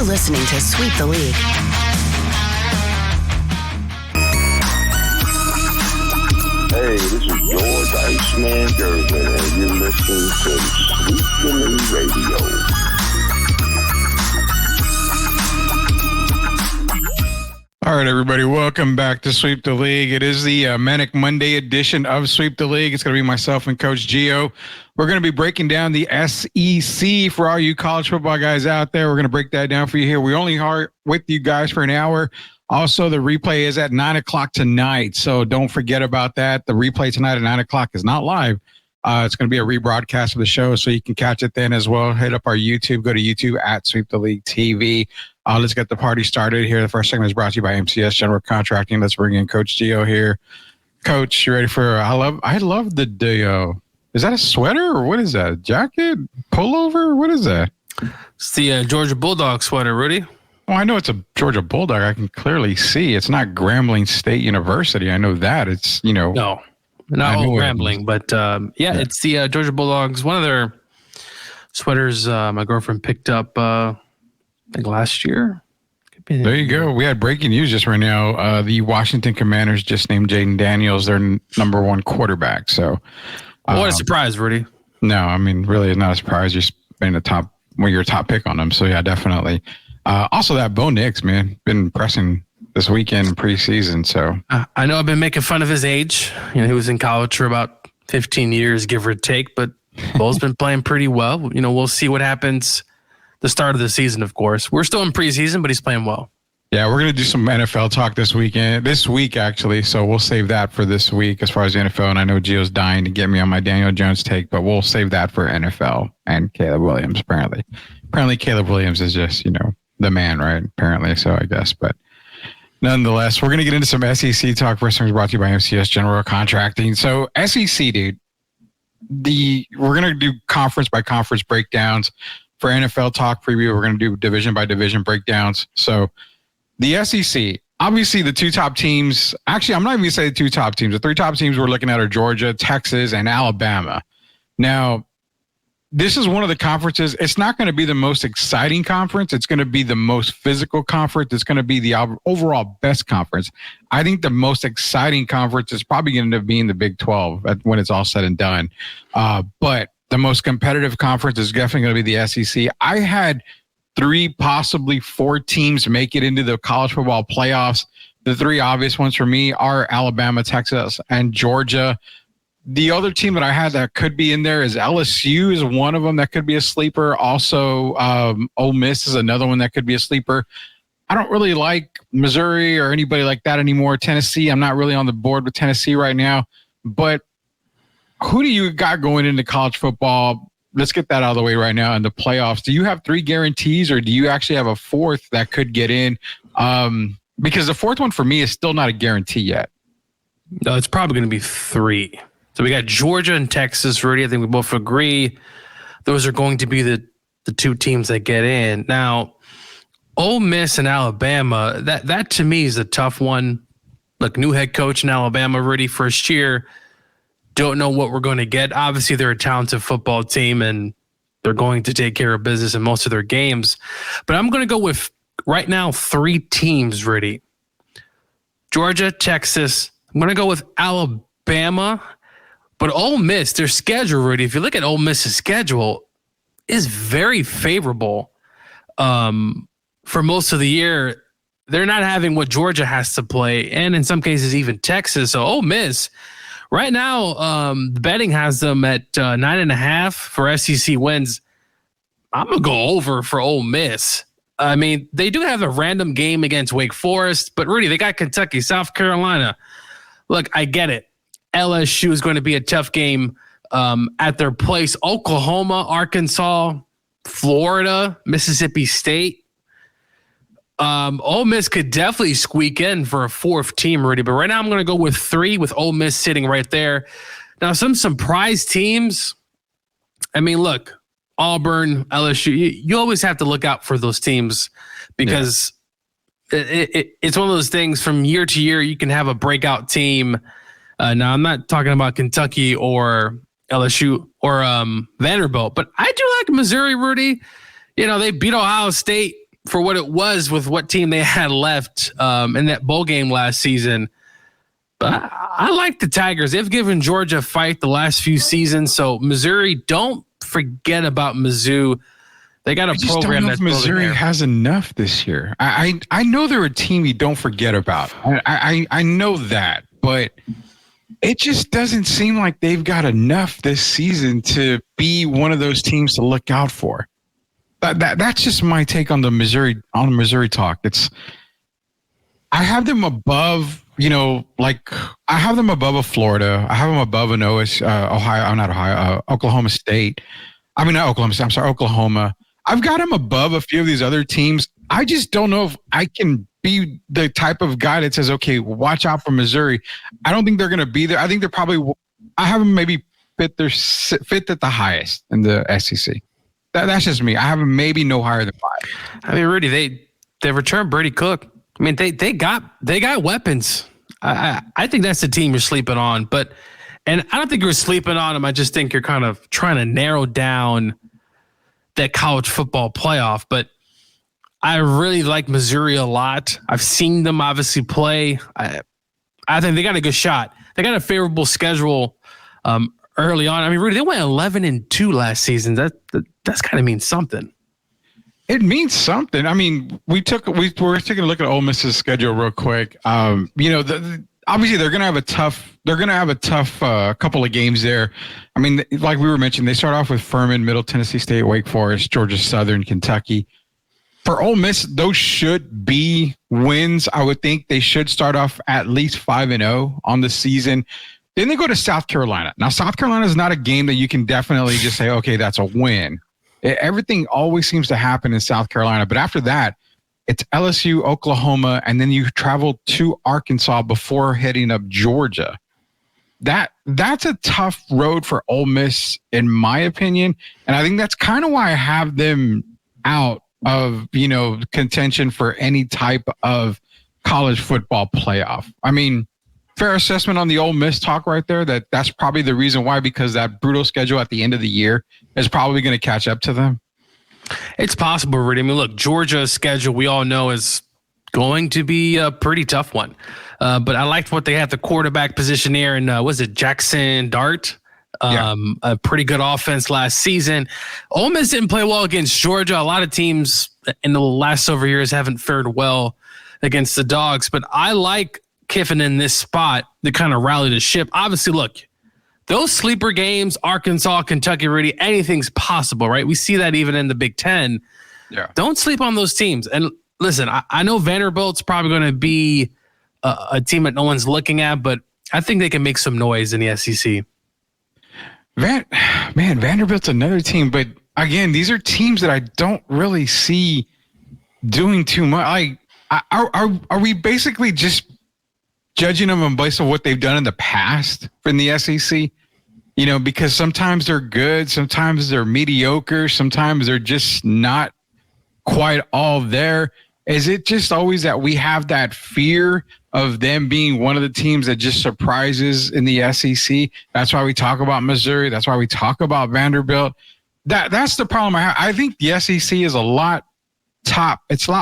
You're listening to Sweep the League. Hey, this is George Iceman Gervin, and you're listening to Sweep the League Radio. All right, everybody, welcome back to Sweep the League. It is the Manic Monday edition of Sweep the League. It's going to be myself and Coach Gio. We're going to be breaking down the SEC for all you college football guys out there. We're going to break that down for you here. We only are with you guys for an hour. Also, the replay is at 9 o'clock tonight, so don't forget about that. The replay tonight at 9 o'clock is not live. It's going to be a rebroadcast of the show, so you can catch it then as well. Hit up our YouTube. Go to YouTube at Sweep the League TV. Let's get the party started here. The first segment is brought to you by MCS General Contracting. Let's bring in Coach Gio here. Coach, you ready for? I love the. Is that a sweater or what is that? Jacket, pullover? What is that? It's the Georgia Bulldog sweater, Rudy. Oh, I know it's a Georgia Bulldog. I can clearly see it's not Grambling State University. I know that it's No, not all Grambling, but yeah, it's the Georgia Bulldogs. One of their sweaters my girlfriend picked up. I think last year. There you go. We had breaking news just right now. The Washington Commanders just named Jaden Daniels their number one quarterback. So, what a surprise, Rudy. No, I mean, really, it's not a surprise. You're spending your top pick on them. So, yeah, definitely. Also, that Bo Nix, man, been pressing this weekend in preseason. So, I know I've been making fun of his age. He was in college for about 15 years, give or take. But Bo's been playing pretty well. We'll see what happens. The start of the season, of course. We're still in preseason, but he's playing well. Yeah, we're going to do some NFL talk this week, actually. So we'll save that for this week as far as the NFL. And I know Gio's dying to get me on my Daniel Jones take, but we'll save that for NFL and Caleb Williams, apparently. Apparently, Caleb Williams is just, the man, right? Apparently, so I guess. But nonetheless, we're going to get into some SEC talk. First thing is brought to you by MCS General Contracting. So SEC, dude, we're going to do conference by conference breakdowns. For NFL talk preview, we're going to do division by division breakdowns. So the SEC, obviously the two top teams, actually, I'm not even going to say the two top teams. The three top teams we're looking at are Georgia, Texas, and Alabama. Now, this is one of the conferences. It's not going to be the most exciting conference. It's going to be the most physical conference. It's going to be the overall best conference. I think the most exciting conference is probably going to end up being the Big 12 when it's all said and done. But the most competitive conference is definitely going to be the SEC. I had 3, possibly 4 teams make it into the college football playoffs. The 3 obvious ones for me are Alabama, Texas, and Georgia. The other team that I had that could be in there is LSU is one of them that could be a sleeper. Also, Ole Miss is another one that could be a sleeper. I don't really like Missouri or anybody like that anymore. Tennessee, I'm not really on the board with Tennessee right now, but who do you got going into college football? Let's get that out of the way right now in the playoffs. Do you have 3 guarantees or do you actually have a 4th that could get in? Because the 4th one for me is still not a guarantee yet. No, it's probably going to be 3. So we got Georgia and Texas, Rudy. I think we both agree those are going to be the 2 teams that get in. Now, Ole Miss and Alabama, that to me is a tough one. Look, new head coach in Alabama, Rudy, first year. Don't know what we're going to get. Obviously, they're a talented football team, and they're going to take care of business in most of their games. But I'm going to go with, right now, 3 teams, Rudy. Georgia, Texas. I'm going to go with Alabama. But Ole Miss, their schedule, Rudy, if you look at Ole Miss's schedule, is very favorable for most of the year. They're not having what Georgia has to play, and in some cases, even Texas. So Ole Miss, right now, the betting has them at 9.5 for SEC wins. I'm going to go over for Ole Miss. I mean, they do have a random game against Wake Forest, but Rudy, they got Kentucky, South Carolina. Look, I get it. LSU is going to be a tough game at their place. Oklahoma, Arkansas, Florida, Mississippi State. Ole Miss could definitely squeak in for a 4th team, Rudy. But right now I'm going to go with 3 with Ole Miss sitting right there. Now, some surprise teams. I mean, look, Auburn, LSU, you always have to look out for those teams because it's one of those things from year to year. You can have a breakout team. Now, I'm not talking about Kentucky or LSU or Vanderbilt, but I do like Missouri, Rudy. They beat Ohio State for what it was with what team they had left in that bowl game last season. But I like the Tigers. They've given Georgia a fight the last few seasons. So Missouri, don't forget about Mizzou. They got a program that's Missouri has enough this year. I know they're a team you don't forget about. I know that, but it just doesn't seem like they've got enough this season to be one of those teams to look out for. That's just my take on the Missouri talk. I have them above, like I have them above a Florida. I have them above an Oklahoma State. I mean, not Oklahoma State. I'm sorry, Oklahoma. I've got them above a few of these other teams. I just don't know if I can be the type of guy that says, okay, watch out for Missouri. I don't think they're going to be there. I think they're probably, I have them maybe fifth at the highest in the SEC. That's just me. I have them maybe no higher than 5. I mean, Rudy, they returned Brady Cook. I mean, they got weapons. I think that's the team you're sleeping on. And I don't think you're sleeping on them. I just think you're kind of trying to narrow down that college football playoff. But I really like Missouri a lot. I've seen them obviously play. I think they got a good shot. They got a favorable schedule early on. I mean, Rudy, they went 11-2 last season. That's kind of means something. It means something. I mean, we're taking a look at Ole Miss's schedule real quick. Obviously they're going to have a tough couple of games there. I mean, like we were mentioning, they start off with Furman, Middle Tennessee State, Wake Forest, Georgia Southern, Kentucky. For Ole Miss, those should be wins. I would think they should start off at least 5-0 on the season. Then they go to South Carolina. Now, South Carolina is not a game that you can definitely just say, okay, that's a win. Everything always seems to happen in South Carolina. But after that, it's LSU, Oklahoma, and then you travel to Arkansas before heading up Georgia. That's a tough road for Ole Miss, in my opinion. And I think that's kind of why I have them out of, contention for any type of college football playoff. I mean, fair assessment on the Ole Miss talk right there. That's probably the reason why, because that brutal schedule at the end of the year is probably going to catch up to them. It's possible, Rudy. I mean, look, Georgia's schedule, we all know, is going to be a pretty tough one. But I liked what they had the quarterback position there. And was it Jackson Dart? A pretty good offense last season. Ole Miss didn't play well against Georgia. A lot of teams in the last several years haven't fared well against the Dogs. But I like Kiffin in this spot to kind of rally the ship. Obviously, look, those sleeper games, Arkansas, Kentucky, Rudy, anything's possible, right? We see that even in the Big Ten. Yeah. Don't sleep on those teams. And listen, I know Vanderbilt's probably going to be a team that no one's looking at, but I think they can make some noise in the SEC. Vanderbilt's another team, but again, these are teams that I don't really see doing too much. Like, are we basically just judging them on based on what they've done in the past in the SEC? Because sometimes they're good, sometimes they're mediocre, sometimes they're just not quite all there. Is it just always that we have that fear of them being one of the teams that just surprises in the SEC? That's why we talk about Missouri. That's why we talk about Vanderbilt. That's the problem I have. I think the SEC is a lot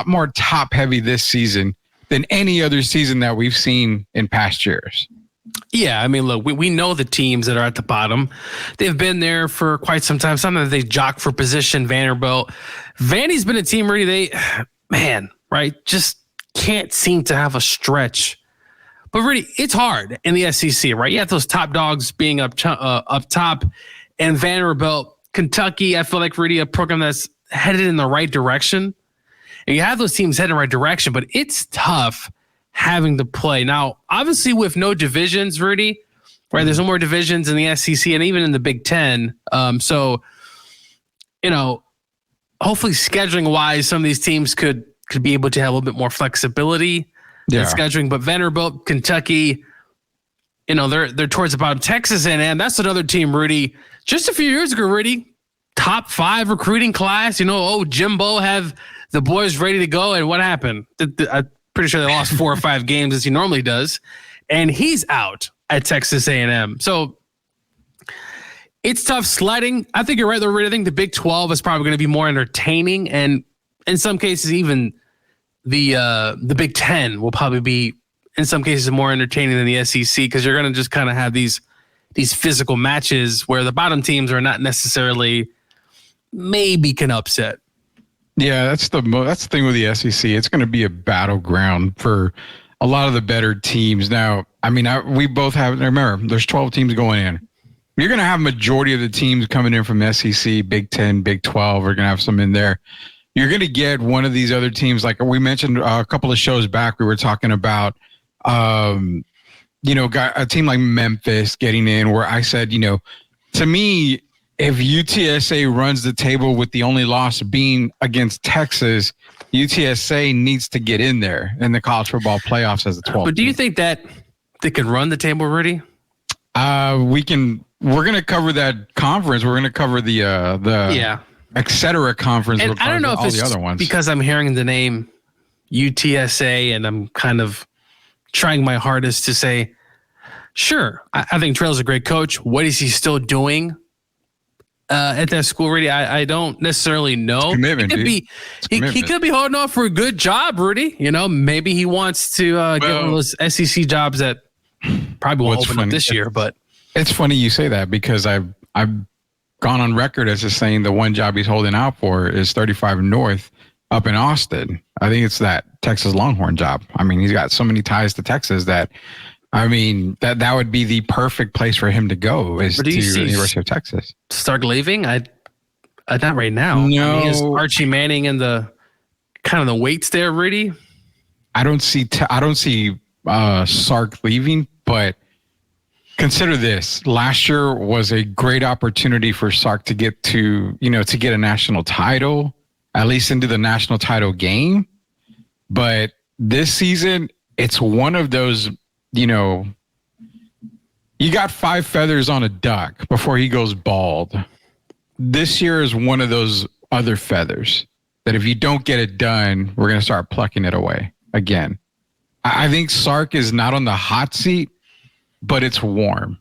more top heavy this season than any other season that we've seen in past years. Yeah, I mean, look, we know the teams that are at the bottom. They've been there for quite some time. Sometimes they jock for position. Vanderbilt. Vandy's been a team really, just can't seem to have a stretch. But really, it's hard in the SEC, right? You have those top dogs being up top, and Vanderbilt, Kentucky, I feel like really a program that's headed in the right direction. And you have those teams heading in the right direction, but it's tough having to play. Now, obviously with no divisions, Rudy, right? There's no more divisions in the SEC and even in the Big Ten. So, hopefully scheduling wise, some of these teams could be able to have a little bit more flexibility in scheduling. But Vanderbilt, Kentucky, they're towards the bottom. Texas A&M, that's another team, Rudy. Just a few years ago, Rudy, top 5 recruiting class. Jimbo have the boys ready to go. And what happened? I'm pretty sure they lost 4 or 5 games as he normally does. And he's out at Texas A&M. So it's tough sledding. I think you're right, though, Rudy. I think the Big 12 is probably going to be more entertaining. And in some cases, even the Big Ten will probably be, in some cases, more entertaining than the SEC because you're going to just kind of have these physical matches where the bottom teams are not necessarily maybe can upset. Yeah, that's the thing with the SEC. It's going to be a battleground for a lot of the better teams. Now, I mean, we both have. Remember, there's 12 teams going in. You're going to have majority of the teams coming in from SEC, Big 10, Big 12. We're going to have some in there. You're going to get one of these other teams, like we mentioned a couple of shows back. We were talking about, got a team like Memphis getting in. Where I said, to me, if UTSA runs the table with the only loss being against Texas, UTSA needs to get in there in the college football playoffs as a 12. But do you think that they can run the table, Rudy? We can. We're going to cover that conference. We're going to cover the et cetera conference. And I don't know if it's the other ones. because I'm hearing the name UTSA and I'm kind of trying my hardest to say, sure, I think Trail's a great coach. What is he still doing at that school, Rudy? I don't necessarily know. He could be holding off for a good job, Rudy. Maybe he wants to get one of those SEC jobs that probably won't open up this year. But it's funny you say that because I've gone on record as just saying the one job he's holding out for is 35 North up in Austin. I think it's that Texas Longhorn job. I mean, he's got so many ties to Texas that. I mean, that would be the perfect place for him to go is to the University of Texas. Sark leaving? Not right now. No. I mean, is Archie Manning and the kind of the weights there, Rudy? I don't see Sark leaving, but consider this. Last year was a great opportunity for Sark to get to get a national title, at least into the national title game. But this season, it's one of those. You got 5 feathers on a duck before he goes bald. This year is one of those other feathers that if you don't get it done, we're going to start plucking it away again. I think Sark is not on the hot seat, but it's warm.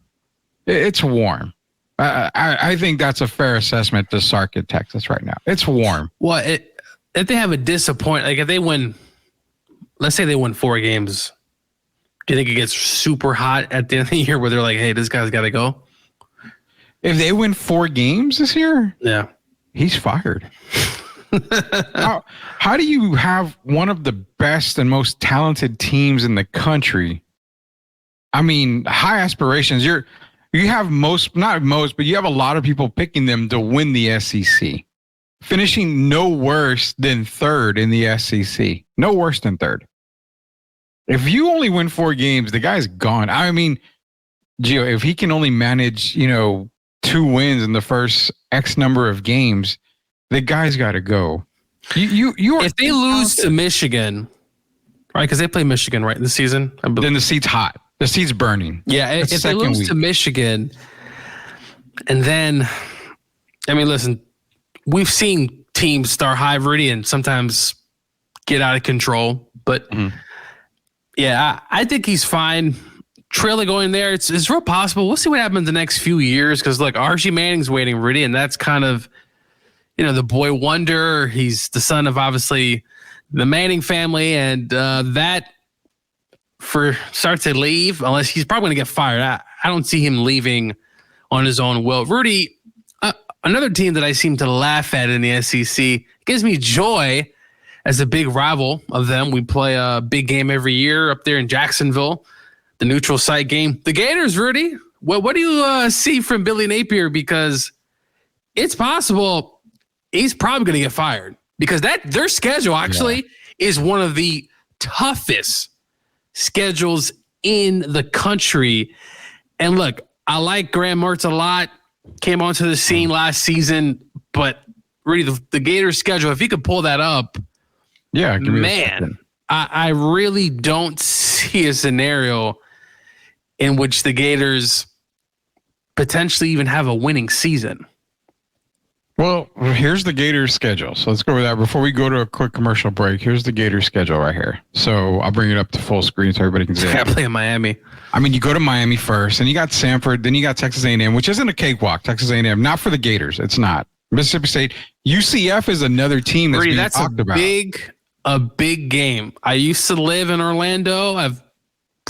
It's warm. I think that's a fair assessment to Sark at Texas right now. It's warm. Well, if they have a disappointment, like if they win, let's say they win 4 games, do you think it gets super hot at the end of the year where they're like, hey, this guy's got to go? If they win 4 games this year, yeah, he's fired. How do you have one of the best and most talented teams in the country? I mean, high aspirations. You have but you have a lot of people picking them to win the SEC, finishing no worse than 3rd in the SEC. No worse than 3rd. If you only win 4 games, the guy's gone. I mean, Gio, if he can only manage, 2 wins in the first X number of games, the guy's got to go. If they lose to Michigan, right? Because they play Michigan right this season. Then the seat's hot. The seat's burning. Yeah, if they lose to Michigan, and then, I mean, listen, we've seen teams start high, Rudy, and sometimes get out of control, but. Mm-hmm. Yeah, I think he's fine. Trailer going there, it's real possible. We'll see what happens the next few years because, look, Archie Manning's waiting, Rudy, and that's kind of, the boy wonder. He's the son of, obviously, the Manning family, and that for Sark to leave, unless he's probably going to get fired. I don't see him leaving on his own will. Rudy, another team that I seem to laugh at in the SEC, gives me joy. As a big rival of them, we play a big game every year up there in Jacksonville, the neutral site game. The Gators, Rudy, what do you see from Billy Napier? Because it's possible he's probably going to get fired because their schedule actually is one of the toughest schedules in the country. And look, I like Graham Mertz a lot. Came onto the scene last season, but Rudy, the Gators schedule, if he could pull that up. Yeah, man, I really don't see a scenario in which the Gators potentially even have a winning season. Well, here's the Gators schedule. So let's go over that. Before we go to a quick commercial break, here's the Gators schedule right here. So I'll bring it up to full screen so everybody can see it. I play in Miami. I mean, you go to Miami first, and you got Samford, then you got Texas A&M, which isn't a cakewalk. Texas A&M, not for the Gators. It's not. Mississippi State. UCF is another team that's being talked about. A big game. I used to live in Orlando. I've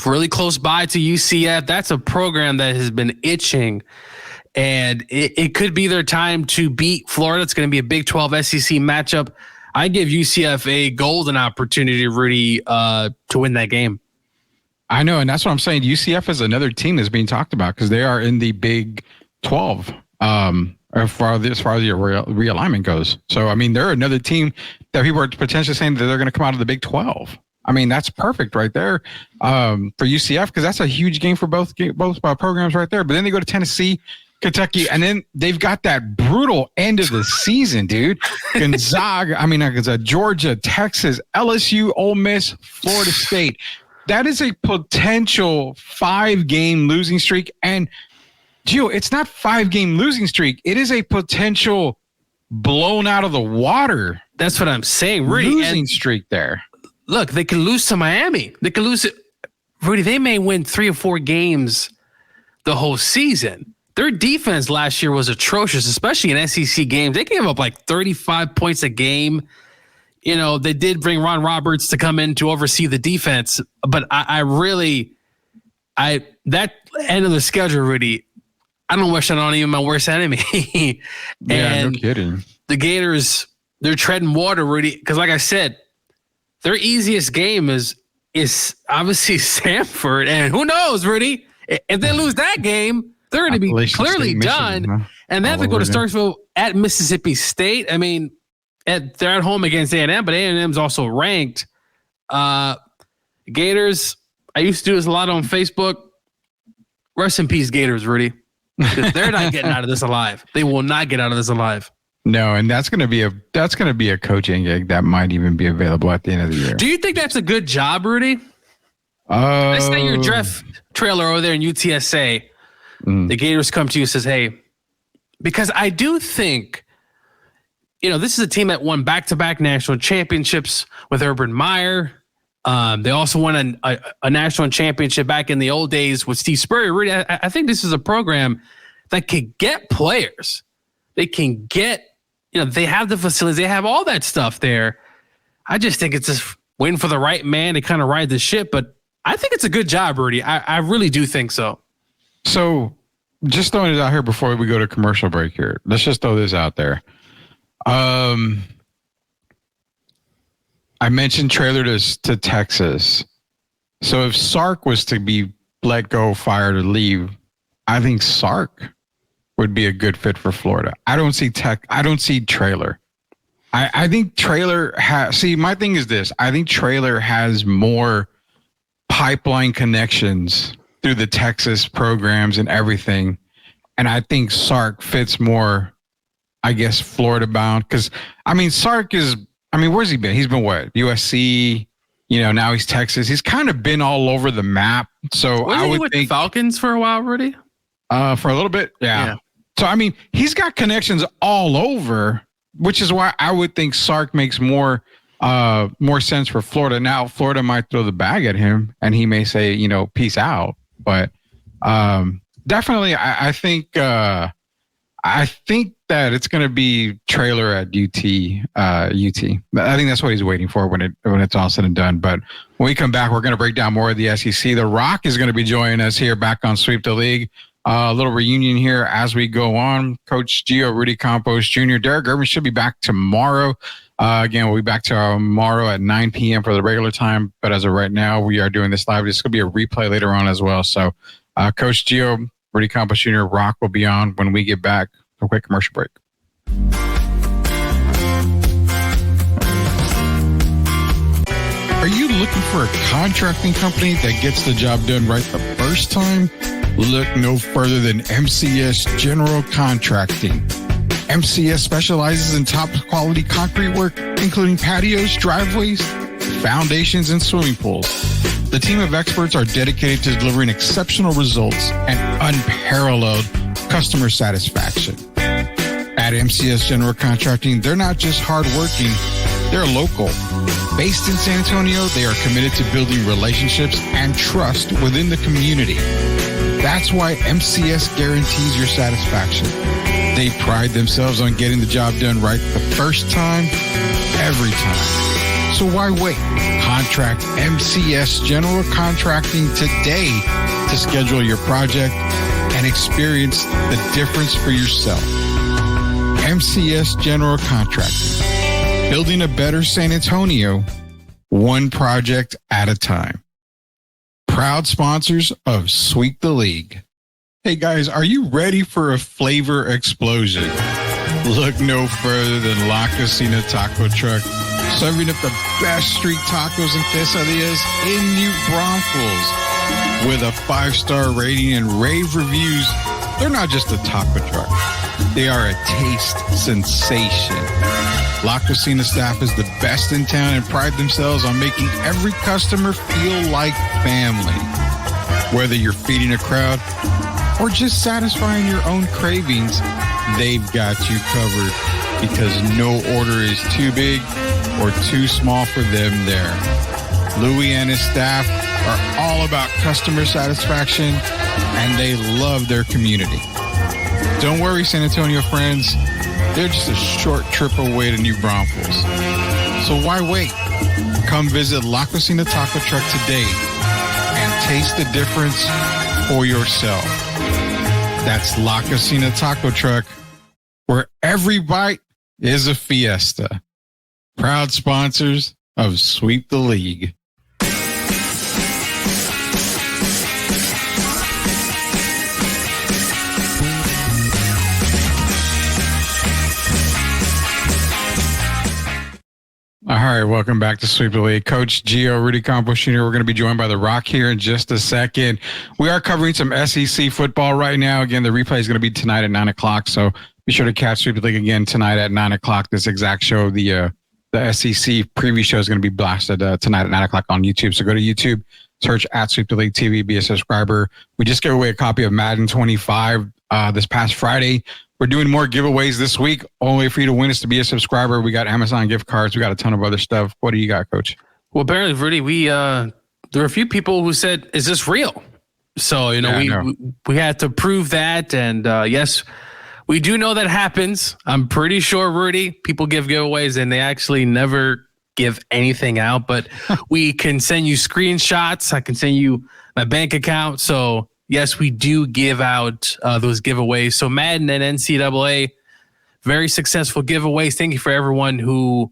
really close by to UCF. That's a program that has been itching, and it could be their time to beat Florida. It's going to be a Big 12 SEC matchup. I give UCF a golden opportunity, Rudy, to win that game. I know, and that's what I'm saying. UCF is another team that's being talked about because they are in the Big 12 as far as your realignment goes. So, I mean, they're another team that people are potentially saying that they're going to come out of the Big 12. I mean, that's perfect right there for UCF because that's a huge game for both programs right there. But then they go to Tennessee, Kentucky, and then they've got that brutal end of the season, dude. Georgia, Texas, LSU, Ole Miss, Florida State. That is a potential 5-game losing streak. And, Gio, it's not 5-game losing streak. It is a potential blown out of the water. That's what I'm saying. Rudy, losing streak there. Look, they can lose to Miami. They can lose it. Rudy, they may win 3 or 4 games the whole season. Their defense last year was atrocious, especially in SEC games. They gave up like 35 points a game. You know, they did bring Ron Roberts to come in to oversee the defense, but that end of the schedule, Rudy, I don't wish that on even my worst enemy. Yeah, no kidding. The Gators, they're treading water, Rudy, because like I said, their easiest game is obviously Samford, and who knows, Rudy, if they lose that game, they're going to be clearly done, and they have to go to Starkville at Mississippi State. I mean, they're at home against A&M, but A&M's also ranked. Gators, I used to do this a lot on Facebook. Rest in peace, Gators, Rudy. They're not getting out of this alive. They will not get out of this alive. No, and that's going to be a coaching gig that might even be available at the end of the year. Do you think that's a good job, Rudy? Let's say your draft trailer over there in UTSA. The Gators come to you and says, "Hey," because I do think, you know, this is a team that won back-to-back national championships with Urban Meyer. They also won a national championship back in the old days with Steve Spurrier. Really, I think this is a program that could get players. They can get, you know, they have the facilities. They have all that stuff there. I just think it's just waiting for the right man to kind of ride the ship. But I think it's a good job, Rudy. I really do think so. So just throwing it out here before we go to commercial break here. Let's just throw this out there. I mentioned trailer to Texas. So if Sark was to be let go, fired, or leave, I think Sark would be a good fit for Florida. I don't see trailer. I think trailer my thing is this. I think trailer has more pipeline connections through the Texas programs and everything. And I think Sark fits more, I guess, Florida bound. Because, I mean, Sark is, where's he been? He's been what? USC, you know, now he's Texas. He's kind of been all over the map. So Wasn't I would he with think the Falcons for a while, Rudy? For a little bit. Yeah. So, I mean, he's got connections all over, which is why I would think Sark makes more sense for Florida. Now, Florida might throw the bag at him and he may say, you know, peace out. But definitely, I think that it's going to be trailer at UT. I think that's what he's waiting for when it's all said and done. But when we come back, we're going to break down more of the SEC. The Rock is going to be joining us here back on Sweep the League. A little reunion here as we go on. Coach Gio, Rudy Campos Jr., Derek Irvin should be back tomorrow. Again, we'll be back tomorrow at 9 p.m. for the regular time. But as of right now, we are doing this live. This will be a replay later on as well. So Coach Gio, Rudy Campos Jr., Rock will be on when we get back. A quick commercial break. Are you looking for a contracting company that gets the job done right the first time? Look no further than MCS General Contracting. MCS specializes in top quality concrete work, including patios, driveways, foundations, and swimming pools. The team of experts are dedicated to delivering exceptional results and unparalleled customer satisfaction. At MCS General Contracting, they're not just hardworking, they're local. Based in San Antonio, they are committed to building relationships and trust within the community. That's why MCS guarantees your satisfaction. They pride themselves on getting the job done right the first time, every time. So why wait? Contract MCS General Contracting today to schedule your project and experience the difference for yourself. MCS General Contracting. Building a better San Antonio, one project at a time. Proud sponsors of Sweep the League. Hey guys, are you ready for a flavor explosion? Look no further than La Cocina Taco Truck, serving up the best street tacos and quesadillas in New Braunfels. With a 5-star rating and rave reviews, they're not just a taco truck. They are a taste sensation. La Cocina staff is the best in town and pride themselves on making every customer feel like family. Whether you're feeding a crowd or just satisfying your own cravings, they've got you covered because no order is too big or too small for them there. Louis and his staff are all about customer satisfaction and they love their community. Don't worry, San Antonio friends. They're just a short trip away to New Braunfels. So why wait? Come visit La Cocina Taco Truck today and taste the difference for yourself. That's La Cocina Taco Truck, where every bite is a fiesta. Proud sponsors of Sweep the League. All right, welcome back to Sweep the League. Coach Gio, Rudy Campos Jr., we're going to be joined by The Rock here in just a second. We are covering some SEC football right now. Again, the replay is going to be tonight at 9 o'clock, so be sure to catch Sweep the League again tonight at 9 o'clock. This exact show, the SEC preview show is going to be blasted tonight at 9 o'clock on YouTube. So go to YouTube, search at Sweep the League TV, be a subscriber. We just gave away a copy of Madden 25 this past Friday. We're doing more giveaways this week. Only way for you to win is to be a subscriber. We got Amazon gift cards. We got a ton of other stuff. What do you got, Coach? Well, apparently, Rudy, there were a few people who said, "Is this real?" So we had to prove that, and yes, we do know that happens. I'm pretty sure, Rudy, people give giveaways and they actually never give anything out. But we can send you screenshots. I can send you my bank account. So. Yes, we do give out those giveaways. So Madden and NCAA, very successful giveaways. Thank you for everyone who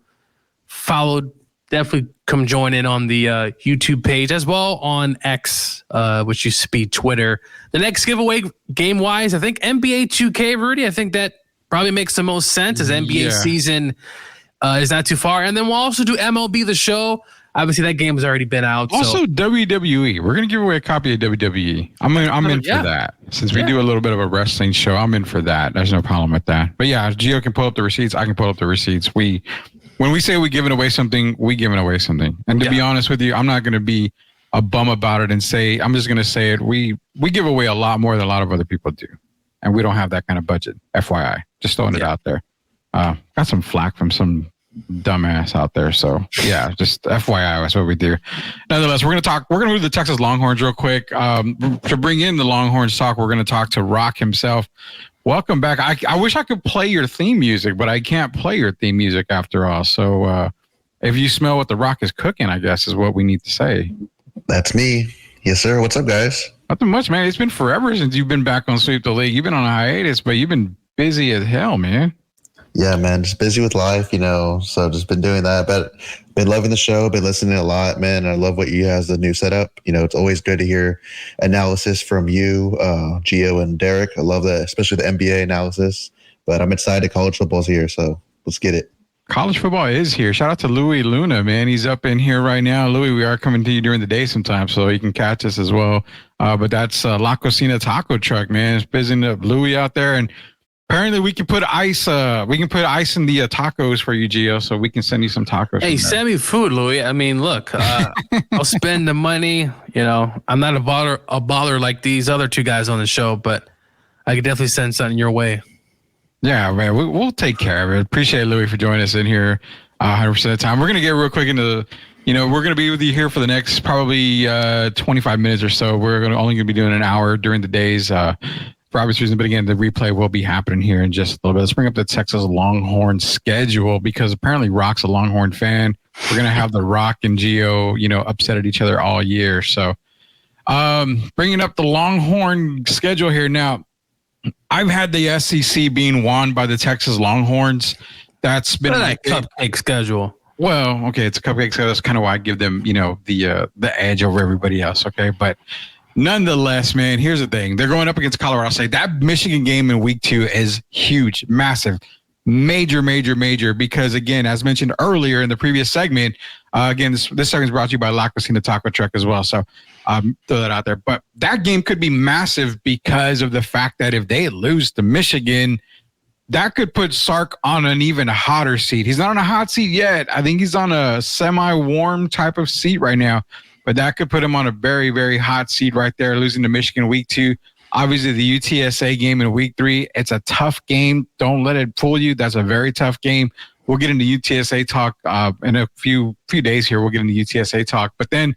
followed. Definitely come join in on the YouTube page as well on X, which used to be Twitter. The next giveaway, game-wise, I think NBA 2K, Rudy. I think that probably makes the most sense as NBA season is not too far. And then we'll also do MLB The Show. Obviously, that game has already been out. Also, WWE. We're going to give away a copy of WWE. I'm in for that. Since we do a little bit of a wrestling show, I'm in for that. There's no problem with that. But yeah, Gio can pull up the receipts. I can pull up the receipts. When we say we're giving away something, we giving away something. And to be honest with you, I'm not going to be a bum about it and say, I'm just going to say it. We give away a lot more than a lot of other people do. And we don't have that kind of budget. FYI. Just throwing it out there. Got some flack from some dumbass out there. So yeah, just FYI, that's what we do. Nonetheless, we're going to move to the Texas Longhorns real quick. To bring in the Longhorns talk, we're going to talk to Rock himself. Welcome back. I wish I could play your theme music, but I can't play your theme music after all. So if you smell what the Rock is cooking, I guess is what we need to say. That's me. Yes, sir. What's up, guys? Nothing much, man. It's been forever since you've been back on Sweep the League. You've been on a hiatus, but you've been busy as hell, man. Yeah, man, just busy with life, so just been doing that, but been loving the show, been listening a lot, man. I love what you has the new setup. It's always good to hear analysis from you, Gio and Derek. I love that, especially the NBA analysis, but I'm excited college football's here, so let's get it. College football is here. Shout out to Louis Luna, man. He's up in here right now. Louis, we are coming to you during the day sometimes, so you can catch us as well. But that's La Cocina Taco Truck, man. It's busy up Louis out there, and apparently we can put ice. We can put ice in the tacos for you, Gio, so we can send you some tacos. Hey, send me food, Louis. I mean, look, I'll spend the money. I'm not a baller like these other two guys on the show, but I could definitely send something your way. Yeah, man, we'll take care of it. Appreciate Louis for joining us in here 100% of the time. We're gonna get real quick into, we're gonna be with you here for the next probably 25 minutes or so. We're only gonna be doing an hour during the days. for obvious reasons. But again, the replay will be happening here in just a little bit. Let's bring up the Texas Longhorn schedule because apparently Rock's a Longhorn fan. We're going to have the Rock and Gio, upset at each other all year. So bringing up the Longhorn schedule here now. I've had the SEC being won by the Texas Longhorns. That's been a cupcake schedule. Well, okay, it's a cupcake schedule. That's kind of why I give them, the edge over everybody else. Okay, but nonetheless, man, here's the thing: they're going up against Colorado State. That Michigan game in week 2 is huge, massive, major. Because again, as mentioned earlier in the previous segment, again, this segment is brought to you by La Cocina Taco Truck as well. So throw that out there. But that game could be massive because of the fact that if they lose to Michigan, that could put Sark on an even hotter seat. He's not on a hot seat yet. I think he's on a semi-warm type of seat right now. But that could put him on a very, very hot seat right there, losing to Michigan week 2. Obviously, the UTSA game in week 3, it's a tough game. Don't let it fool you. That's a very tough game. We'll get into UTSA talk in a few days here. We'll get into UTSA talk. But then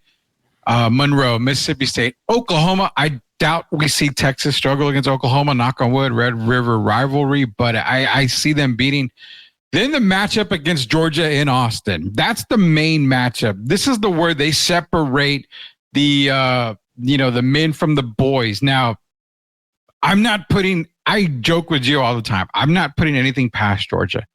Monroe, Mississippi State, Oklahoma. I doubt we see Texas struggle against Oklahoma. Knock on wood, Red River rivalry. But I see them beating. Then the matchup against Georgia in Austin. That's the main matchup. This is the where they separate the the men from the boys. Now, I joke with Gio all the time. I'm not putting anything past Georgia.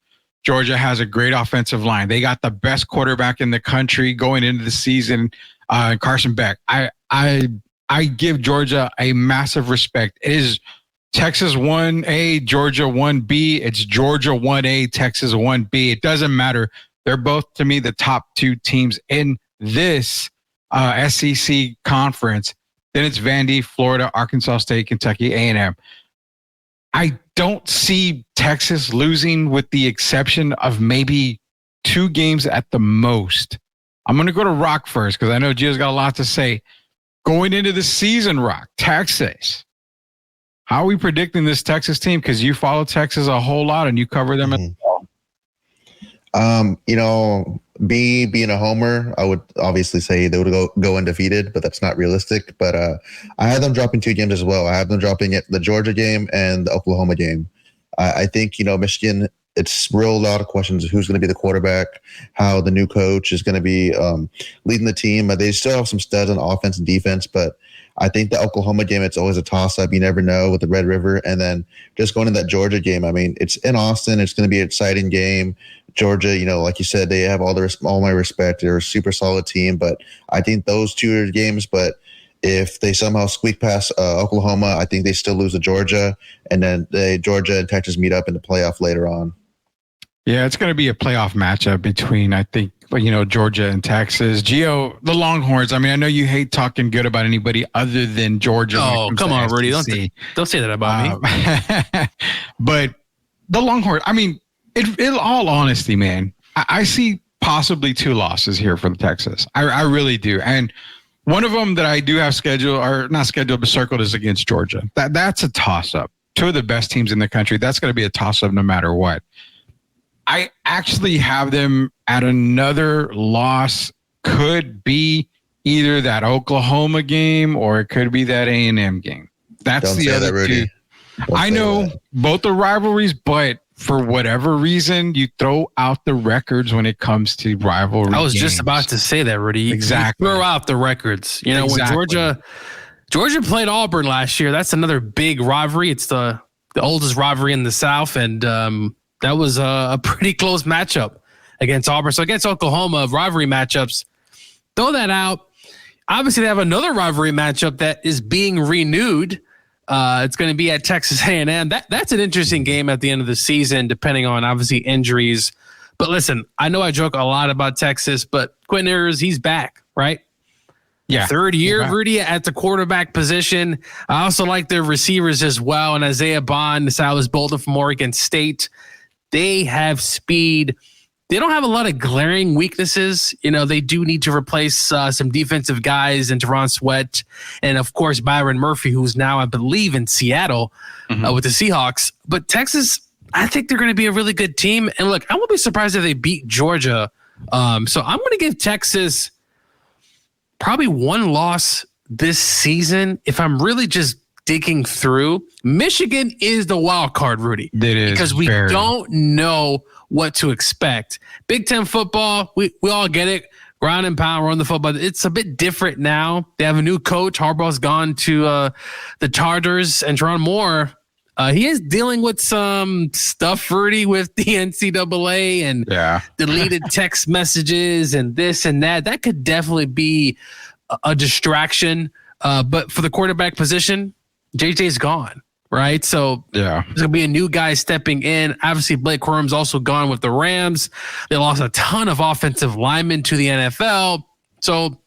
Georgia has a great offensive line. They got the best quarterback in the country going into the season, Carson Beck. I give Georgia a massive respect. It is Texas 1A, Georgia 1B. It's Georgia 1A, Texas 1B. It doesn't matter. They're both, to me, the top 2 teams in this SEC conference. Then it's Vandy, Florida, Arkansas State, Kentucky, A&M. I don't see Texas losing with the exception of maybe 2 games at the most. I'm going to go to Rock first because I know Gio's got a lot to say. Going into the season, Rock, Texas. How are we predicting this Texas team? Because you follow Texas a whole lot and you cover them as well. Being a homer, I would obviously say they would go undefeated, but that's not realistic. But I have them dropping 2 games as well. I have them dropping the Georgia game and the Oklahoma game. I think, Michigan, it's real lot of questions. Who's going to be the quarterback, how the new coach is going to be leading the team. They still have some studs on offense and defense, but I think the Oklahoma game, it's always a toss-up. You never know with the Red River. And then just going to that Georgia game, I mean, it's in Austin. It's going to be an exciting game. Georgia, like you said, they have all my respect. They're a super solid team, but I think those 2 are games. But if they somehow squeak past Oklahoma, I think they still lose to Georgia. And then Georgia and Texas meet up in the playoff later on. Yeah, it's going to be a playoff matchup between, I think, Georgia and Texas. Gio, the Longhorns. I mean, I know you hate talking good about anybody other than Georgia. Oh, come on, Rudy. Don't say that about me. But the Longhorns, I mean, in all honesty, man, I see possibly 2 losses here for the Texas. I really do. And one of them that I do have scheduled, or not scheduled, but circled, is against Georgia. That's a toss-up. 2 of the best teams in the country. That's going to be a toss-up no matter what. I actually have them at another loss. Could be either that Oklahoma game or it could be that A&M game. That's Don't the say other that, Rudy. 2. I know both are rivalries, but for whatever reason, you throw out the records when it comes to rivalry. I was games. just about to say that, Rudy. Exactly. You throw out the records. When Georgia played Auburn last year, that's another big rivalry. It's the oldest rivalry in the South, and that was a pretty close matchup against Auburn. So against Oklahoma, rivalry matchups, throw that out. Obviously, they have another rivalry matchup that is being renewed. It's going to be at Texas A&M. That's an interesting game at the end of the season, depending on, obviously, injuries. But listen, I know I joke a lot about Texas, but Quentin Ewers, he's back, right? Yeah. 3rd year, Rudy, at the quarterback position. I also like their receivers as well. And Isaiah Bond, Silas Bolden from Oregon State. They have speed. They don't have a lot of glaring weaknesses. They do need to replace some defensive guys in Teron Sweat and, of course, Byron Murphy, who's now, I believe, in Seattle with the Seahawks. But Texas, I think they're going to be a really good team. And look, I won't be surprised if they beat Georgia. So I'm going to give Texas probably 1 loss this season. If I'm really just digging through, Michigan is the wild card, Rudy. It is because we very. don't know what to expect. Big Ten football, we all get it. Ground and pound, run the football. It's a bit different now. They have a new coach. Harbaugh's gone to the Chargers, and Teron Moore, he is dealing with some stuff, Rudy, with the NCAA and deleted text messages and this and that. That could definitely be a distraction. But for the quarterback position, JJ's gone, right? So there's going to be a new guy stepping in. Obviously, Blake Corum's also gone with the Rams. They lost a ton of offensive linemen to the NFL. So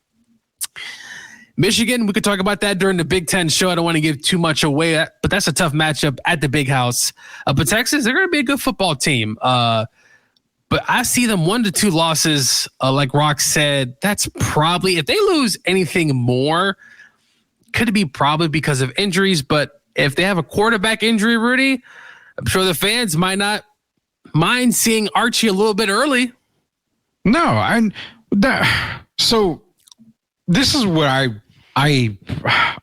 Michigan, we could talk about that during the Big Ten show. I don't want to give too much away, but that's a tough matchup at the Big House. But Texas, they're going to be a good football team. But I see them 1 to 2 losses. Like Rock said, that's probably, if they lose anything more, could it be probably because of injuries? But if they have a quarterback injury, Rudy, I'm sure the fans might not mind seeing Archie a little bit early. No, so this is what I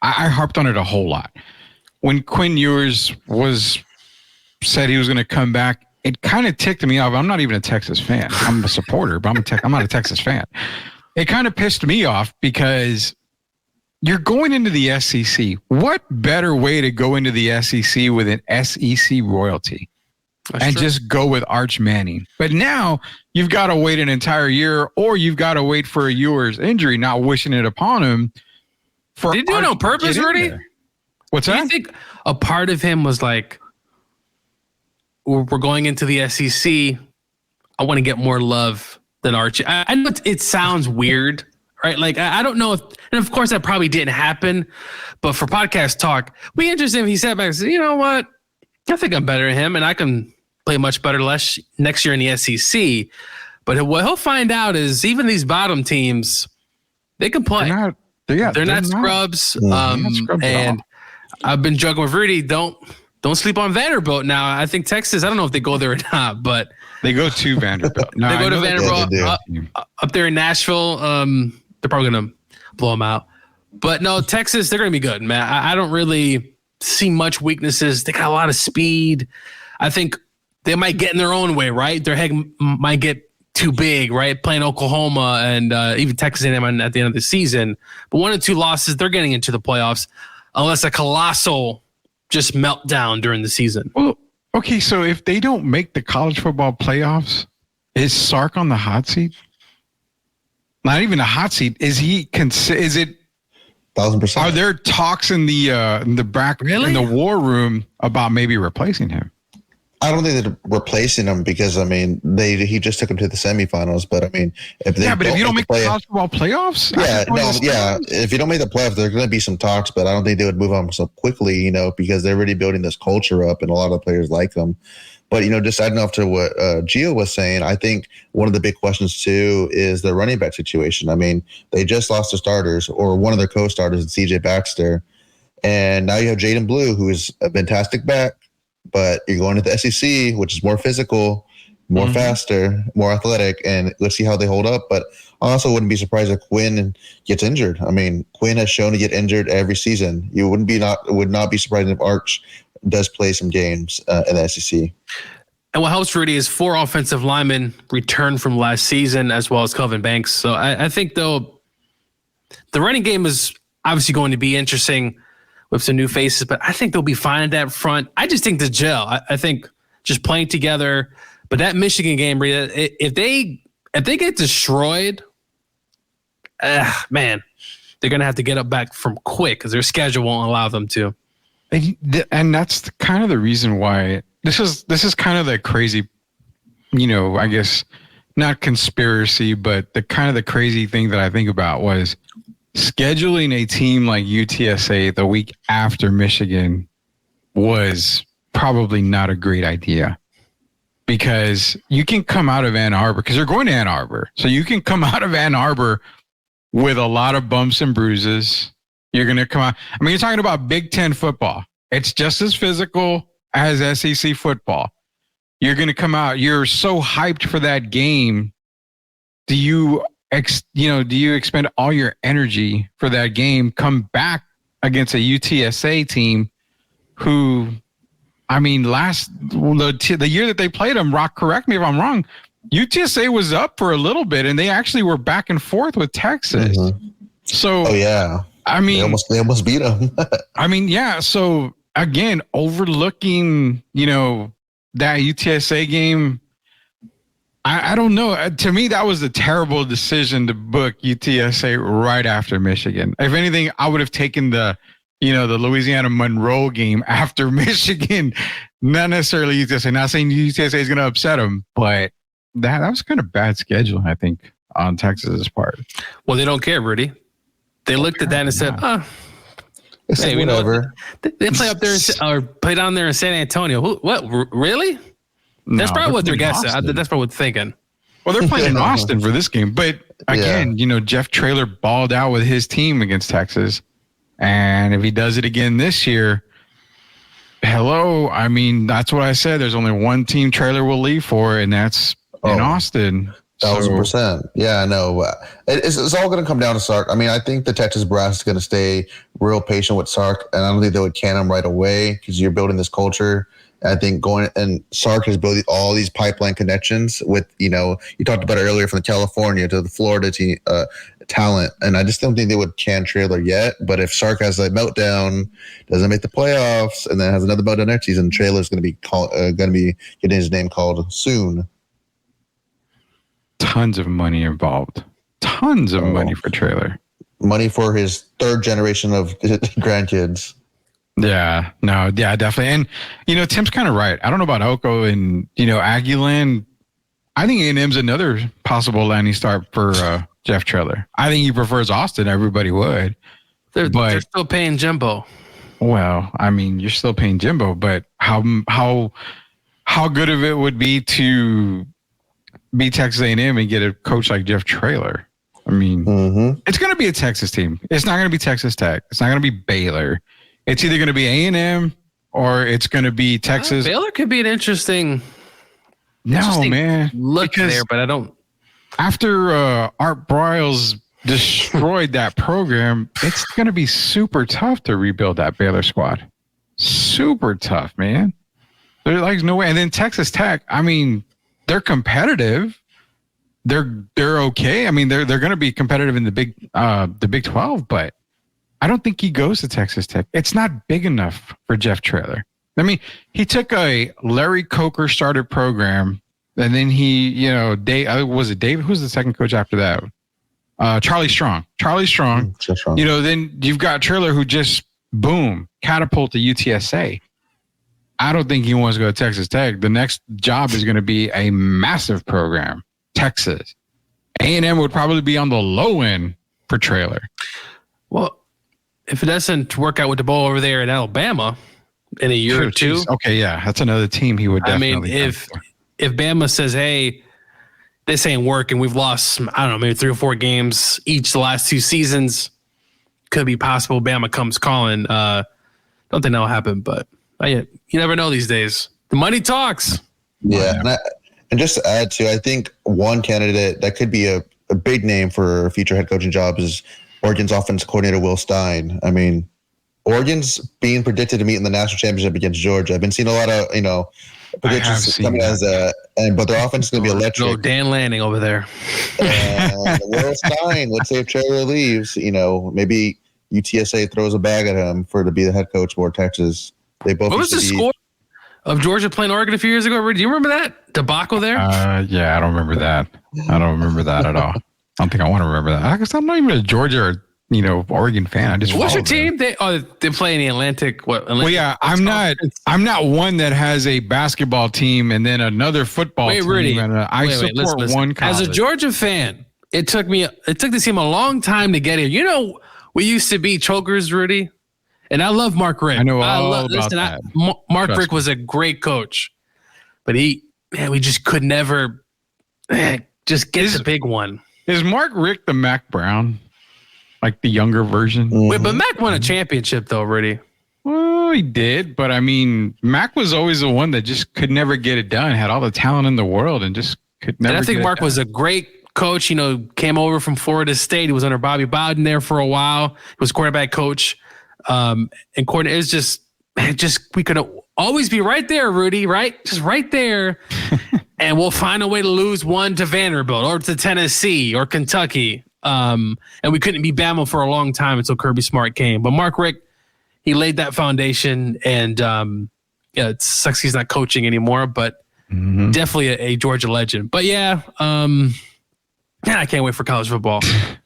harped on it a whole lot. When Quinn Ewers said he was going to come back, it kind of ticked me off. I'm not even a Texas fan. I'm a supporter, but I'm not a Texas fan. It kind of pissed me off because you're going into the SEC. What better way to go into the SEC with an SEC royalty? That's true. Just go with Arch Manning. But now you've got to wait an entire year, or you've got to wait for a Ewers injury, not wishing it upon him. Did he do it on purpose, Rudy? What's that? Do you think a part of him was like, we're going into the SEC, I want to get more love than Archie? I know it sounds weird, right? Like, I don't know if, and of course that probably didn't happen, but for podcast talk, we interested if he sat back and said, you know what? I think I'm better than him, and I can play much better next year in the SEC. But what he'll find out is even these bottom teams, they can play. They're not scrubs. And I've been joking with Rudy. Don't sleep on Vanderbilt. Now, I think Texas, I don't know if they go there or not, but they go to Vanderbilt. No, they go to Vanderbilt up there in Nashville. They're probably going to blow them out. But no, Texas, they're going to be good, man. I don't really see much weaknesses. They got a lot of speed. I think they might get in their own way, right? Their head might get too big, right? Playing Oklahoma and even Texas A&M at the end of the season. But 1 or 2 losses, they're getting into the playoffs unless a colossal just meltdown during the season. Well, okay, so if they don't make the college football playoffs, is Sark on the hot seat? Not even a hot seat. Is he? Is it? 1,000%. Are there talks in the back in the war room about maybe replacing him? I don't think they're replacing him because he just took him to the semifinals. But I mean, if you don't make the college football playoffs, if you don't make the playoffs, there are going to be some talks. But I don't think they would move on so quickly, because they're already building this culture up, and a lot of the players like them. But just adding off to what Gio was saying, I think one of the big questions too is the running back situation. I mean, they just lost their starters, or one of their co-starters, CJ Baxter, and now you have Jaden Blue, who is a fantastic back. But you're going to the SEC, which is more physical, more faster, more athletic, and let's see how they hold up. But I also wouldn't be surprised if Quinn gets injured. I mean, Quinn has shown to get injured every season. You would not be surprised if Arch does play some games in the SEC. And what helps Rudy is 4 offensive linemen returned from last season, as well as Kelvin Banks. So I think, though, the running game is obviously going to be interesting with some new faces, but I think they'll be fine at that front. I just think the gel. I think just playing together. But that Michigan game, if they get destroyed, man, they're gonna have to get up back from quick because their schedule won't allow them to. And that's kind of the reason why this is kind of the crazy, I guess not conspiracy, but the kind of the crazy thing that I think about was scheduling a team like UTSA the week after Michigan was probably not a great idea, because you can come out of Ann Arbor, because you're going to Ann Arbor. So you can come out of Ann Arbor with a lot of bumps and bruises. You're going to come out. I mean, you're talking about Big Ten football. It's just as physical as SEC football. You're going to come out. You're so hyped for that game. Do you expend all your energy for that game, come back against a UTSA team who, I mean, the year that they played them, Rock, correct me if I'm wrong, UTSA was up for a little bit, and they actually were back and forth with Texas. Mm-hmm. So, I mean, they almost beat them. I mean, yeah. So again, overlooking, that UTSA game, I don't know. To me, that was a terrible decision to book UTSA right after Michigan. If anything, I would have taken the Louisiana Monroe game after Michigan, not necessarily UTSA. Not saying UTSA is going to upset them, but that was kind of bad scheduling, I think, on Texas's part. Well, they don't care, Rudy. They looked at that and said, hey, whatever. They play up there or play down there in San Antonio. What? Really? That's probably what they're guessing. That's probably what they're thinking. Well, they're playing in Austin for this game. But again, Jeff Traylor balled out with his team against Texas. And if he does it again this year, hello. I mean, that's what I said. There's only one team Traylor will leave for, and that's in Austin. 1,000%. Yeah, I know. It's all going to come down to Sark. I mean, I think the Texas brass is going to stay real patient with Sark, and I don't think they would can him right away because you're building this culture. I think Sark has built all these pipeline connections with, you talked about it earlier, from the California to the Florida team, talent. And I just don't think they would can Traylor yet. But if Sark has a meltdown, doesn't make the playoffs, and then has another meltdown next season, Traylor's going to be getting his name called soon. Tons of money involved. Tons of money for Traylor. Money for his third generation of grandkids. Yeah, no, yeah, definitely. And, Tim's kind of right. I don't know about Oko and, Aguilan. I think A&M's another possible landing start for Jeff Traylor. I think he prefers Austin. Everybody would. They're still paying Jimbo. Well, I mean, you're still paying Jimbo, but how good of it would be to be Texas A&M and get a coach like Jeff Traylor? I mean, It's going to be a Texas team. It's not going to be Texas Tech. It's not going to be Baylor. It's either going to be A&M or it's going to be Texas. Baylor could be an interesting man. Look there, but I don't. After Art Briles destroyed that program, it's going to be super tough to rebuild that Baylor squad. Super tough, man. There's like no way. And then Texas Tech, I mean, they're competitive. They're okay. I mean, they're going to be competitive in the Big 12, but I don't think he goes to Texas Tech. It's not big enough for Jeff Traylor. I mean, he took a Larry Coker started program, and then he, was it David? Who's the second coach after that? Charlie Strong. Then you've got Traylor who just, boom, catapult to UTSA. I don't think he wants to go to Texas Tech. The next job is going to be a massive program, Texas. A&M would probably be on the low end for Traylor. Well, if it doesn't work out with the ball over there in Alabama in a year or two. Okay, yeah, that's another team he would definitely. I mean, if Bama says, hey, this ain't working, we've lost, I don't know, maybe 3 or 4 games each the last 2 seasons, could be possible Bama comes calling. Don't think that'll happen, but you never know these days. The money talks. Yeah, and just to add to, I think one candidate that could be a big name for a future head coaching job is Oregon's offense coordinator, Will Stein. I mean, Oregon's being predicted to meet in the national championship against Georgia. I've been seeing a lot of, predictions coming but their offense is going to be electric. No, Dan Lanning over there. Will Stein, let's say if Traylor leaves, maybe UTSA throws a bag at him to be the head coach for Texas. They both. What was the score of Georgia playing Oregon a few years ago? Do you remember that debacle there? Yeah, I don't remember that. I don't remember that at all. I don't think I want to remember that. I guess I'm not even a Georgia or Oregon fan. I just what's your team? They play in the Atlantic. Well, yeah, I'm not one that has a basketball team and then another football team. Rudy, I support one college. As a Georgia fan, it took this team a long time to get here. We used to be chokers, Rudy, and I love Mark Richt. I know all about that. Mark Richt was a great coach, but we just could never just get the big one. Is Mark Richt the Mac Brown? Like the younger version? Wait, but Mac won a championship though, Rudy. Well, he did, but I mean, Mac was always the one that just could never get it done, had all the talent in the world and just could never. And I think Mark was a great coach, came over from Florida State. He was under Bobby Bowden there for a while. He was quarterback coach And Courtney is just we could always be right there, Rudy, right? Just right there. And we'll find a way to lose one to Vanderbilt or to Tennessee or Kentucky. And we couldn't be Bama for a long time until Kirby Smart came. But Mark Richt, he laid that foundation, and it sucks he's not coaching anymore, but definitely a Georgia legend. But I can't wait for college football.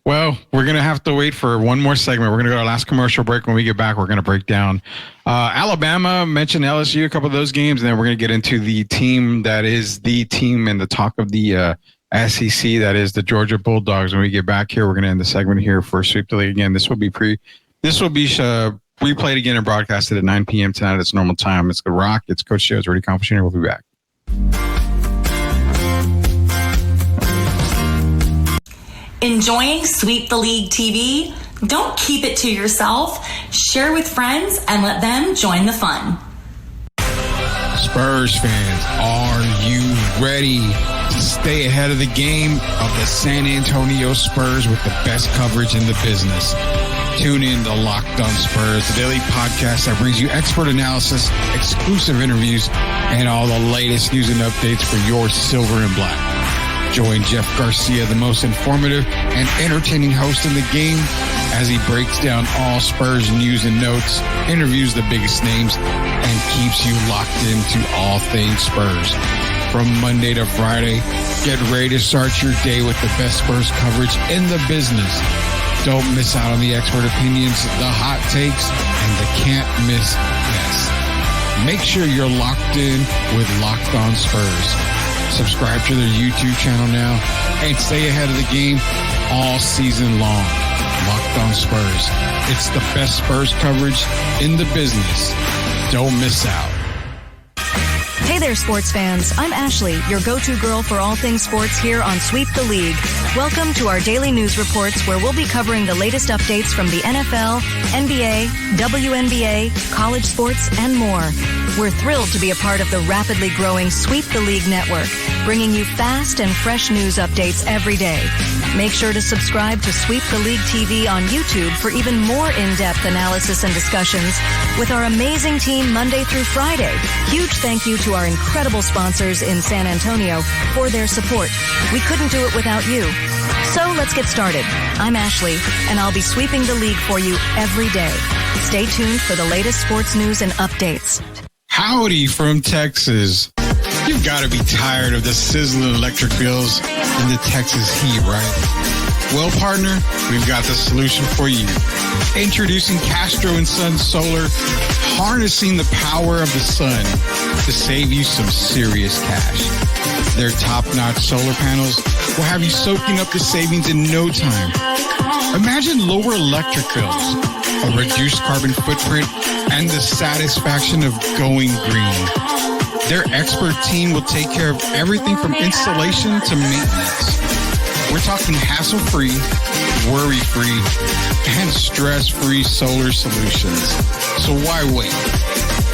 Well, we're going to have to wait for one more segment. We're going to go to our last commercial break. When we get back, we're going to break down Alabama, mention LSU, a couple of those games, and then we're going to get into the team that is the team and the talk of the SEC, that is the Georgia Bulldogs. When we get back here, we're going to end the segment here for Sweep the League. Again, this will be replayed again and broadcasted at 9 p.m. tonight at its normal time. It's The Rock. It's Coach Joe. It's Rudy Campos Jr. We'll be back. Enjoying Sweep the League TV? Don't keep it to yourself. Share with friends and let them join the fun. Spurs fans, are you ready to stay ahead of the game of the San Antonio Spurs with the best coverage in the business? Tune in to Locked On Spurs, the daily podcast that brings you expert analysis, exclusive interviews, and all the latest news and updates for your silver and black. Join Jeff Garcia, the most informative and entertaining host in the game, as he breaks down all Spurs news and notes, interviews the biggest names, and keeps you locked into all things Spurs. From Monday to Friday, get ready to start your day with the best Spurs coverage in the business. Don't miss out on the expert opinions, the hot takes, and the can't miss guests. Make sure you're locked in with Locked On Spurs. Subscribe to their YouTube channel now and stay ahead of the game all season long. Locked On Spurs. It's the best Spurs coverage in the business. Don't miss out. Hey there, sports fans. I'm Ashley, your go-to girl for all things sports here on Sweep the League. Welcome to our daily news reports, where we'll be covering the latest updates from the NFL, NBA, WNBA, college sports, and more. We're thrilled to be a part of the rapidly growing Sweep the League network, bringing you fast and fresh news updates every day. Make sure to subscribe to Sweep the League TV on YouTube for even more in-depth analysis and discussions with our amazing team Monday through Friday. Huge thank you to our incredible sponsors in San Antonio for their support. We couldn't do it without you. So let's get started. I'm Ashley, and I'll be sweeping the league for you every day. Stay tuned for the latest sports news and updates. Howdy from Texas. You've got to be tired of the sizzling electric bills and the Texas heat, right? Well, partner, we've got the solution for you. Introducing Castro & Sons Solar, harnessing the power of the sun to save you some serious cash. Their top-notch solar panels will have you soaking up the savings in no time. Imagine lower electric bills, a reduced carbon footprint, and the satisfaction of going green. Their expert team will take care of everything from installation to maintenance. We're talking hassle-free, worry-free, and stress-free solar solutions. So why wait?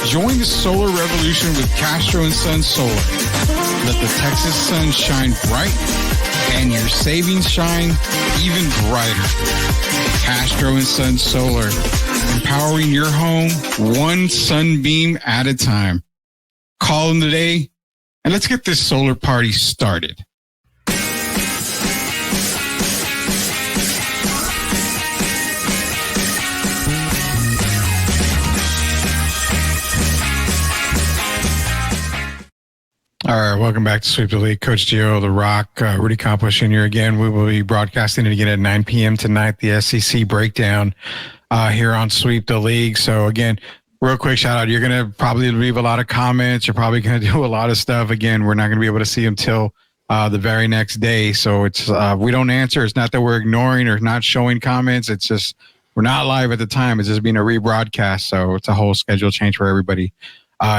Join the solar revolution with Castro & Sons Solar. Let the Texas sun shine bright and your savings shine even brighter. Castro & Sons Solar, empowering your home one sunbeam at a time. Call them today and let's get this solar party started. All right, welcome back to Sweep the League. Coach Gio, The Rock, Rudy Campos Jr. Again, we will be broadcasting it again at 9 p.m. tonight, the SEC breakdown here on Sweep the League. So again, real quick shout out. You're going to probably leave a lot of comments. You're probably going to do a lot of stuff. Again, we're not going to be able to see them till the very next day. So it's we don't answer. It's not that we're ignoring or not showing comments. It's just we're not live at the time. It's just being a rebroadcast. So it's a whole schedule change for everybody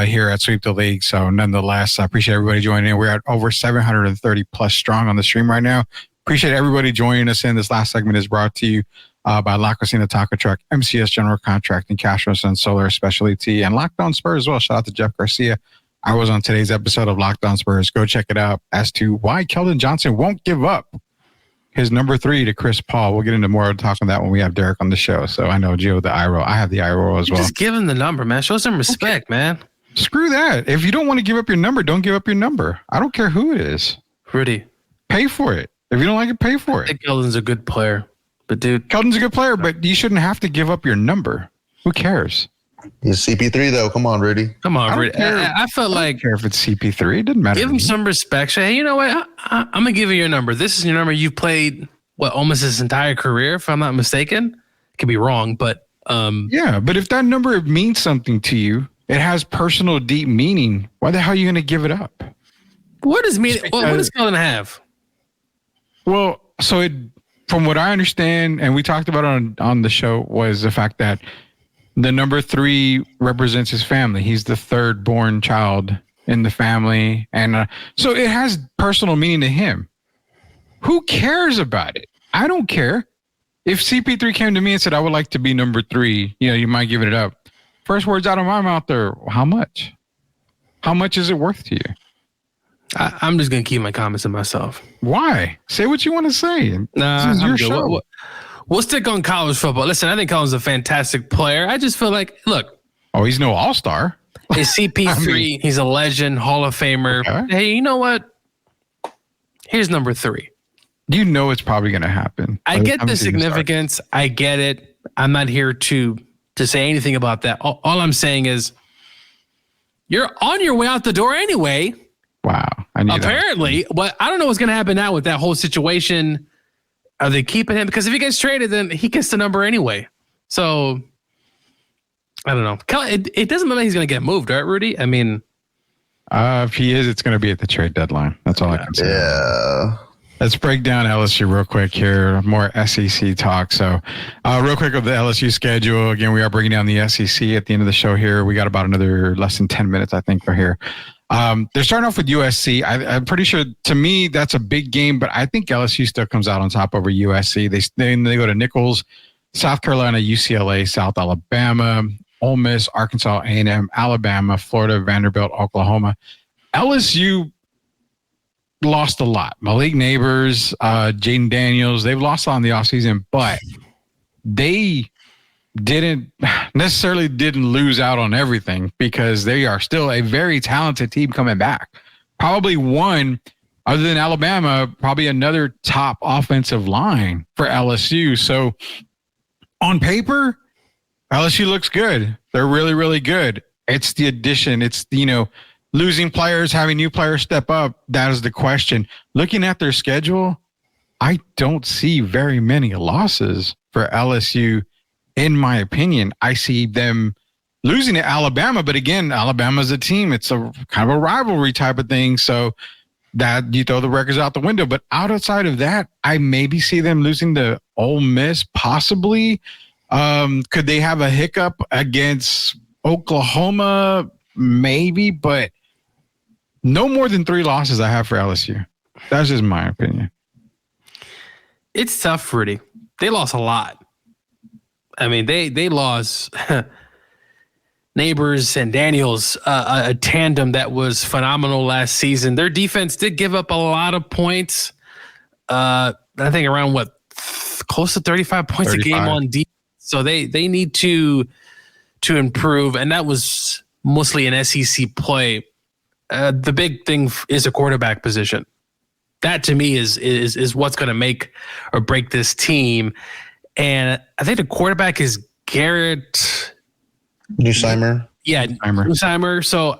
here at Sweep the League. So nonetheless, I appreciate everybody joining in. We're at over 730 plus strong on the stream right now. Appreciate everybody joining us in. This last segment is brought to you by La Cocina Taco Truck, MCS General Contracting, Castro & Sons Solar Specialty, and Locked On Spurs as well. Shout out to Jeff Garcia. I was on today's episode of Locked On Spurs. Go check it out as to why Keldon Johnson won't give up. his number 3 to Chris Paul. We'll get into more talk on that when we have Derek on the show. So I know Gio, the eye roll. I have the eye roll as well. Just give him the number, man. Show some respect, man. Screw that. If you don't want to give up your number, don't give up your number. I don't care who it is. Rudy. Pay for it. If you don't like it, pay for I it. think Keldon's a good player. But, dude. Keldon's a good player, but you shouldn't have to give up your number. Who cares? He's CP3 though. Come on, Rudy. Come on, Rudy. I felt I like don't care if it's CP3. It doesn't matter. give him some respect. Say, hey, you know what? I'm going to give you your number. This is your number. You've played, almost his entire career, if I'm not mistaken. Could be wrong, but. Yeah, but if that number means something to you, it has personal, deep meaning. Why the hell are you going to give it up? What does Keldon have? Well, so from what I understand, and we talked about on the show, was the fact that the number 3 represents his family. He's the 3rd born child in the family. And so it has personal meaning to him. Who cares about it? I don't care. If CP3 came to me and said, I would like to be number 3, you might give it up. First words out of my mouth are, how much? How much is it worth to you? I'm just going to keep my comments to myself. Why? Say what you want to say. Nah, this is your show. We'll stick on college football. Listen, I think Keldon's a fantastic player. I just feel like, look. Oh, he's no all-star. He's CP3. He's a legend, Hall of Famer. Okay. Hey, you know what? Here's number 3. You know it's probably going to happen. I get the significance. I get it. I'm not here to say anything about that. All I'm saying is you're on your way out the door anyway. Wow. Apparently. But I don't know what's going to happen now with that whole situation. Are they keeping him? Because if he gets traded, then he gets the number anyway. So, I don't know. It doesn't matter he's going to get moved, right, Rudy? I mean. If he is, it's going to be at the trade deadline. That's all I can say. Yeah. Let's break down LSU real quick here. More SEC talk. So, real quick of the LSU schedule. Again, we are breaking down the SEC at the end of the show here. We got about another less than 10 minutes, I think, right here. They're starting off with USC. I'm pretty sure, to me, that's a big game, but I think LSU still comes out on top over USC. They go to Nichols, South Carolina, UCLA, South Alabama, Ole Miss, Arkansas, A&M, Alabama, Florida, Vanderbilt, Oklahoma. LSU lost a lot. Malik Neighbors, Jaden Daniels, they've lost a lot in the offseason, but they didn't lose out on everything because they are still a very talented team coming back. Probably one, other than Alabama, probably another top offensive line for LSU. So on paper, LSU looks good. They're really, really good. It's the addition. It's, losing players, having new players step up. That is the question. Looking at their schedule, I don't see very many losses for LSU. In my opinion, I see them losing to Alabama, but again, Alabama's a team. It's a kind of a rivalry type of thing. So that you throw the records out the window, but outside of that, I maybe see them losing to Ole Miss, possibly. Could they have a hiccup against Oklahoma? Maybe, but no more than 3 losses I have for LSU. That's just my opinion. It's tough, Rudy. They lost a lot. I mean, they lost Neighbors and Daniels, a tandem that was phenomenal last season. Their defense did give up a lot of points. I think around close to 35 points 35. A game on defense. So they need to improve, and that was mostly an SEC play. The big thing is a quarterback position. That to me is what's going to make or break this team. And I think the quarterback is Garrett Newsheimer. Yeah, Newsheimer. So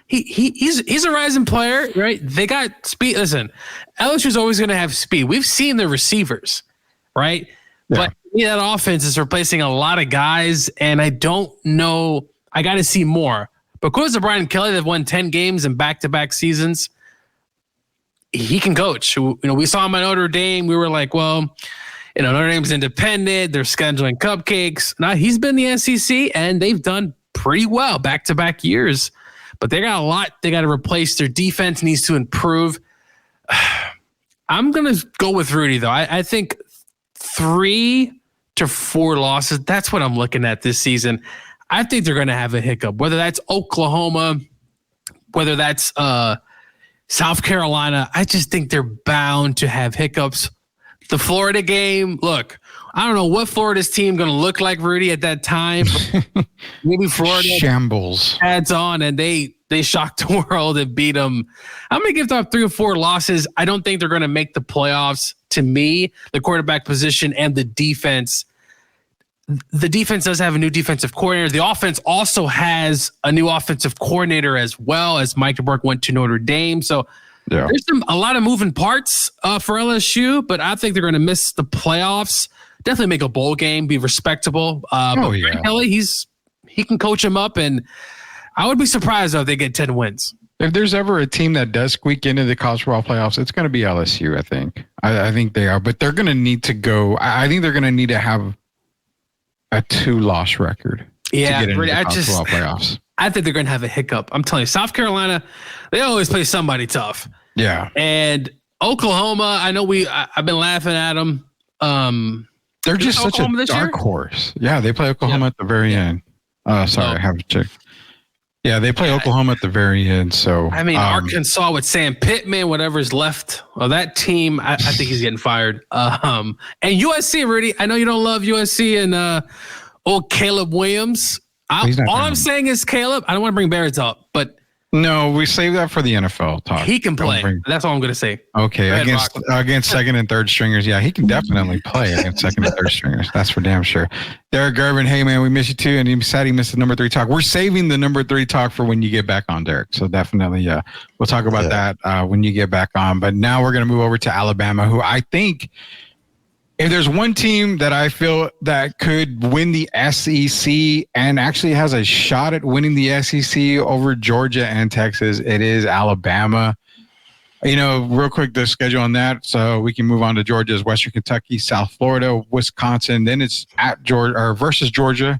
he's a rising player, right? They got speed. Listen, LSU's always going to have speed. We've seen the receivers, right? Yeah. But that offense is replacing a lot of guys, and I don't know. I got to see more. Because of Brian Kelly, they've won 10 games in back-to-back seasons. He can coach. We saw him at Notre Dame. We were like, well, Notre Dame's independent. They're scheduling cupcakes. Now he's been the SEC, and they've done pretty well back-to-back years. But they got a lot. They got to replace. Their defense needs to improve. I'm going to go with Rudy, though. I think 3 to 4 losses. That's what I'm looking at this season. I think they're going to have a hiccup, whether that's Oklahoma, whether that's South Carolina. I just think they're bound to have hiccups. The Florida game, look, I don't know what Florida's team going to look like, Rudy, at that time. Maybe Florida shambles adds on and they shocked the world and beat them. I'm going to give them 3 or 4 losses. I don't think they're going to make the playoffs. To me, the quarterback position and the defense does have a new defensive coordinator. The offense also has a new offensive coordinator as well, as Mike DeBurke went to Notre Dame. So there's a lot of moving parts for LSU, but I think they're going to miss the playoffs. Definitely make a bowl game, be respectable. But Frank Kelly, he can coach them up, and I would be surprised if they get 10 wins. If there's ever a team that does squeak into the college football playoffs, it's going to be LSU, I think. I think they are, but they're going to need to go. I think they're going to need to have a 2-loss record. Yeah, to get into Rudy, the college football playoffs. I think they're going to have a hiccup. I'm telling you, South Carolina, they always play somebody tough. Yeah. And Oklahoma, I know I've been laughing at them. They're just such Oklahoma a dark horse. Yeah, they play Oklahoma at the very end. Sorry, I have to check. Yeah, they play Oklahoma at the very end. So I mean, Arkansas with Sam Pittman, whatever's left of that team, I think he's getting fired. And USC, Rudy, I know you don't love USC and old Caleb Williams. All I'm saying is Caleb. I don't want to bring Barrett up, but no, we save that for the NFL talk. He can play. That's all I'm going to say. Okay, against second and third stringers, yeah, he can definitely play against second and third stringers. That's for damn sure. Derek Gervin, hey man, we miss you too, and he said he missed the number 3 talk. We're saving the number 3 talk for when you get back on, Derek. So definitely, we'll talk about that when you get back on. But now we're going to move over to Alabama, who I think, if there's one team that I feel that could win the SEC and actually has a shot at winning the SEC over Georgia and Texas, it is Alabama. You know, real quick, the schedule on that, so we can move on to Georgia's Western Kentucky, South Florida, Wisconsin. Then it's at Georgia or versus Georgia,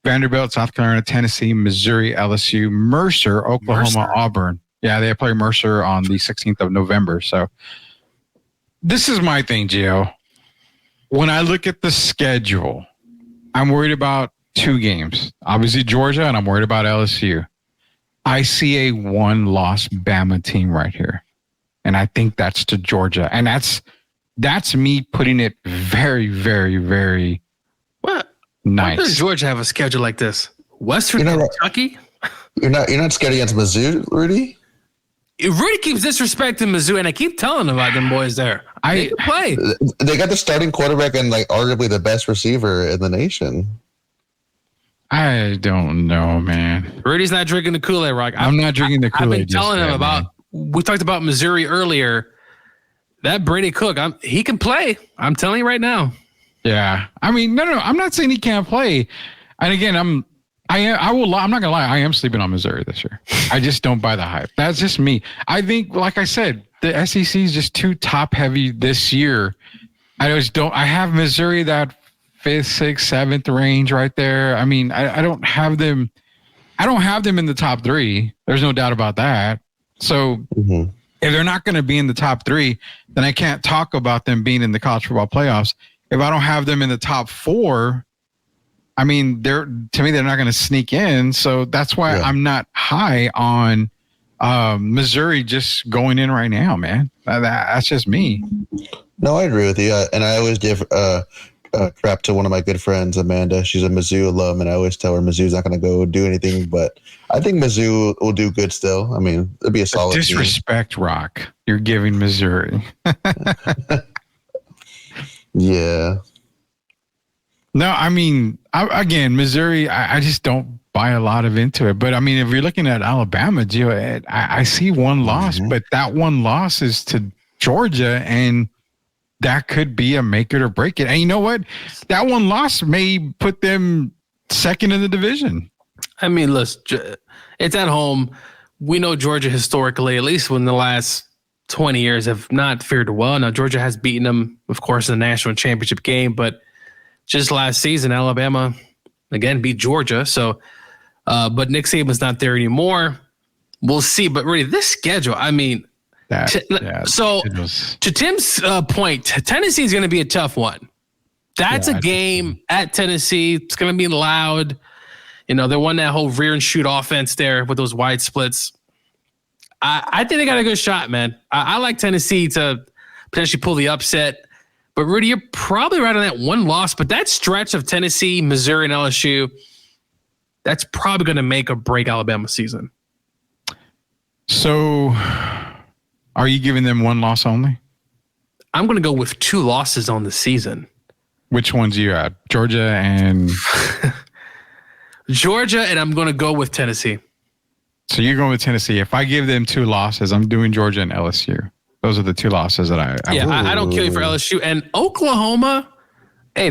Vanderbilt, South Carolina, Tennessee, Missouri, LSU, Mercer, Oklahoma, Auburn. Yeah, they play Mercer on the 16th of November. So this is my thing, Gio. When I look at the schedule, I'm worried about 2 games. Obviously, Georgia, and I'm worried about LSU. I see a 1-loss Bama team right here. And I think that's to Georgia. And that's me putting it very, very, very nice. Why does Georgia have a schedule like this? Western Kentucky? You're not scared against Mizzou, Rudy? Rudy keeps disrespecting Mizzou, and I keep telling him about them boys there. They can play. They got the starting quarterback and arguably the best receiver in the nation. I don't know, man. Rudy's not drinking the Kool-Aid, Rock. I'm not drinking the Kool-Aid. I've been telling him about. We talked about Missouri earlier. That Brady Cook, he can play. I'm telling you right now. Yeah, I mean, no, I'm not saying he can't play. And again, I'm not gonna lie. I am sleeping on Missouri this year. I just don't buy the hype. That's just me. I think, like I said, the SEC is just too top heavy this year. I have Missouri that 5th, 6th, 7th range right there. I mean, I don't have them. I don't have them in the top 3. There's no doubt about that. So if they're not going to be in the top 3, then I can't talk about them being in the college football playoffs. If I don't have them in the top 4, I mean, they're not going to sneak in. So that's why I'm not high on Missouri just going in right now, man. That's just me. No, I agree with you. And I always give crap to one of my good friends, Amanda. She's a Mizzou alum, and I always tell her Mizzou's not going to go do anything. But I think Mizzou will do good still. I mean, it'll be a solid disrespect, team. Rock. You're giving Missouri. Yeah. No, I mean, Missouri, I just don't buy a lot of into it. But, I mean, if you're looking at Alabama, Gio, I see 1 loss, but that 1 loss is to Georgia, and that could be a make it or break it. And you know what? That 1 loss may put them 2nd in the division. I mean, listen, it's at home. We know Georgia historically, at least in the last 20 years, have not fared well. Now, Georgia has beaten them, of course, in the national championship game, but just last season, Alabama, again, beat Georgia. So, but Nick Saban's not there anymore. We'll see. But really, this schedule, I mean, to Tim's point, Tennessee is going to be a tough one. That's a game at Tennessee. It's going to be loud. You know, they won that whole rear and shoot offense there with those wide splits. I think they got a good shot, man. I like Tennessee to potentially pull the upset. But Rudy, you're probably right on that one loss. But that stretch of Tennessee, Missouri, and LSU, that's probably going to make or break Alabama's season. So, are you giving them one loss only? I'm going to go with 2 losses on the season. Which ones are you at? Georgia and Georgia, and I'm going to go with Tennessee. So you're going with Tennessee. If I give them 2 losses, I'm doing Georgia and LSU. Those are the 2 losses that I don't kill you for LSU. And Oklahoma, hey,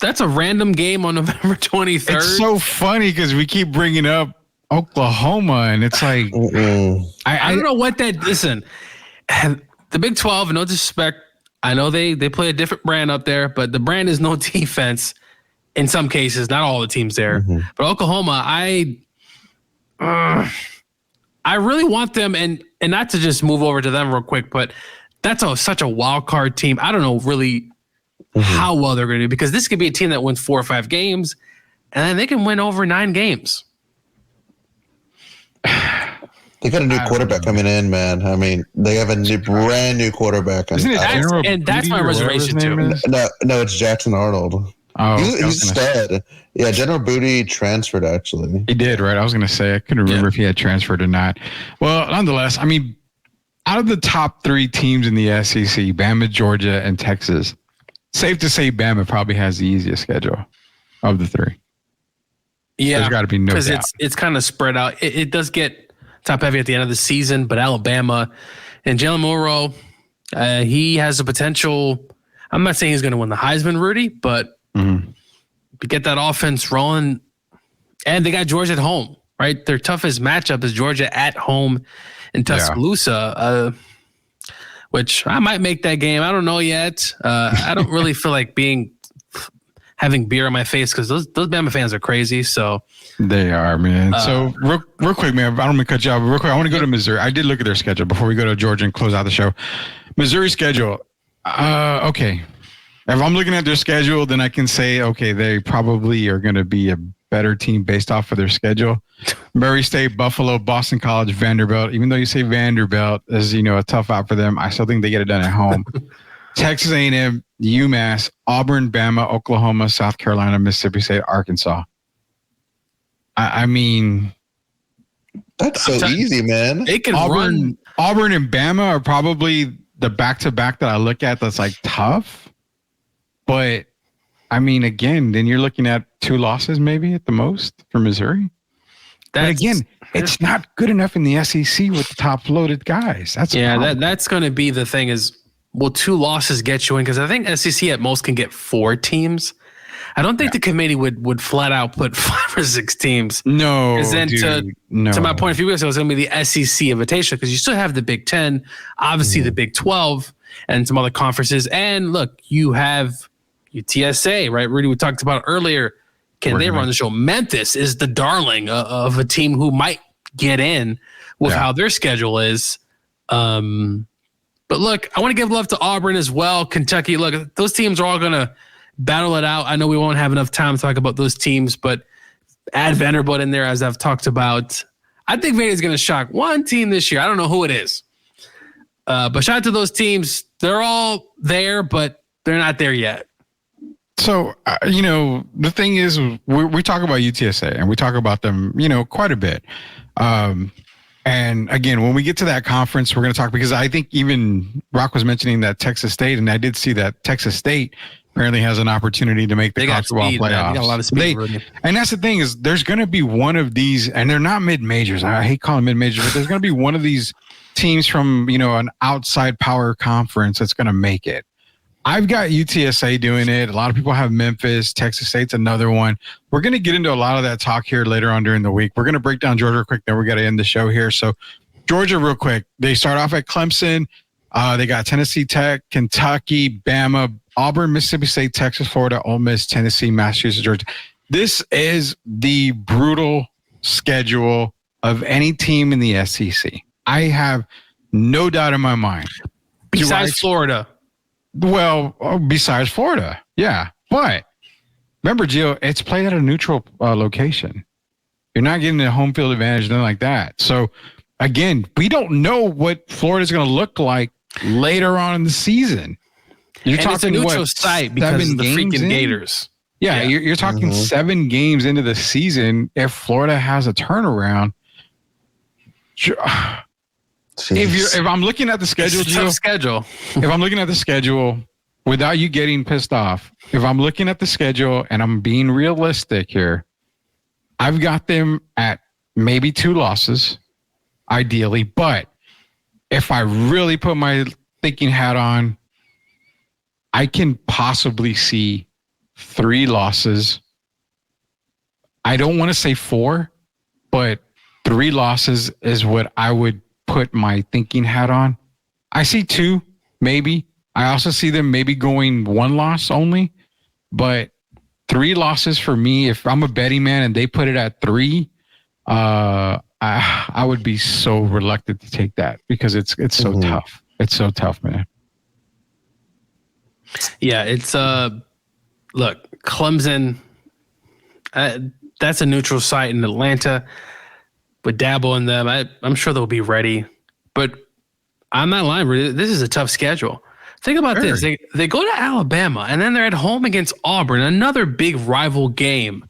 that's a random game on November 23rd. It's so funny because we keep bringing up Oklahoma, and it's like I don't know what that. Listen, the Big 12. No disrespect, I know they play a different brand up there, but the brand is no defense in some cases. Not all the teams there, but Oklahoma, I really want them, and not to just move over to them real quick, but that's such a wild card team. I don't know really how well they're going to do, because this could be a team that wins 4 or 5 games, and then they can win over 9 games. They got a new quarterback coming in, man. I mean, they have a brand new quarterback. Isn't it That's my reservation too. No, it's Jackson Arnold. Oh, he's a stud. Yeah, General Booty transferred, actually. He did, right? I was going to say, I couldn't remember if he had transferred or not. Well, nonetheless, I mean, out of the top 3 teams in the SEC, Bama, Georgia, and Texas, safe to say Bama probably has the easiest schedule of the 3. Yeah. There's got to be no doubt. Because it's kind of spread out. It does get top heavy at the end of the season, but Alabama and Jalen Milroe, he has the potential. I'm not saying he's going to win the Heisman, Rudy, but to get that offense rolling, and they got Georgia at home, right? Their toughest matchup is Georgia at home in Tuscaloosa, which I might make that game. I don't know yet. I don't really feel like having beer on my face, because those Bama fans are crazy. So they are, man. So real quick, man, I don't mean to cut you off, but real quick, I want to go to Missouri. I did look at their schedule before we go to Georgia and close out the show. Missouri schedule. Okay. If I'm looking at their schedule, then I can say, okay, they probably are going to be a better team based off of their schedule. Murray State, Buffalo, Boston College, Vanderbilt. Even though you say Vanderbilt is, a tough out for them, I still think they get it done at home. Texas A&M, UMass, Auburn, Bama, Oklahoma, South Carolina, Mississippi State, Arkansas. I mean, that's so easy, man. They can Auburn and Bama are probably the back-to-back that I look at that's like tough. But I mean, again, then you're looking at 2 losses maybe at the most for Missouri. But again, it's not good enough in the SEC with the top-loaded guys. That's going to be the thing is, will 2 losses get you in? Because I think SEC at most can get 4 teams. I don't think the committee would flat out put 5 or 6 teams. No, because then to my point a few weeks ago, it was going to be the SEC Invitational, because you still have the Big 10, obviously the Big 12, and some other conferences. And look, you have UTSA, right? Rudy, we talked about earlier. Can they run the show? Memphis is the darling of a team who might get in with how their schedule is. But look, I want to give love to Auburn as well. Kentucky, look, those teams are all going to battle it out. I know we won't have enough time to talk about those teams, but add Vanderbilt in there, as I've talked about. I think Vanderbilt's going to shock one team this year. I don't know who it is. But shout out to those teams. They're all there, but they're not there yet. So, the thing is, we talk about UTSA and we talk about them, quite a bit. And again, when we get to that conference, we're going to talk, because I think even Rock was mentioning that Texas State, and I did see that Texas State apparently has an opportunity to make the college football playoffs. They got a lot of speed. And that's the thing is, there's going to be one of these, and they're not mid-majors. I hate calling mid-majors, but there's going to be one of these teams from, an outside power conference that's going to make it. I've got UTSA doing it. A lot of people have Memphis. Texas State's another one. We're going to get into a lot of that talk here later on during the week. We're going to break down Georgia real quick, then we got to end the show here. So Georgia real quick. They start off at Clemson. They got Tennessee Tech, Kentucky, Bama, Auburn, Mississippi State, Texas, Florida, Ole Miss, Tennessee, Massachusetts, Georgia. This is the brutal schedule of any team in the SEC. I have no doubt in my mind. Besides Florida. Well, besides Florida, yeah. But remember, Gio, it's played at a neutral location. You're not getting a home field advantage, nothing like that. So, again, we don't know what Florida's going to look like later on in the season. You're and it's a talking neutral site because of the freaking Gators. Yeah, you're talking 7 games into the season. If Florida has a turnaround, if I'm looking at the schedule, It's a tough schedule. If I'm looking at the schedule without you getting pissed off, if I'm looking at the schedule and I'm being realistic here, I've got them at maybe 2 losses, ideally. But if I really put my thinking hat on, I can possibly see 3 losses. I don't want to say 4, but 3 losses is what I would put my thinking hat on. I see 2, maybe. I also see them maybe going 1 loss only, but 3 losses for me. If I'm a betting man and they put it at 3, I would be so reluctant to take that because it's so tough. It's so tough, man. Yeah, it's look, Clemson. That's a neutral site in Atlanta. With Dabo in them, I'm sure they'll be ready. But I'm not lying. This is a tough schedule. Think about this. They go to Alabama, and then they're at home against Auburn, another big rival game.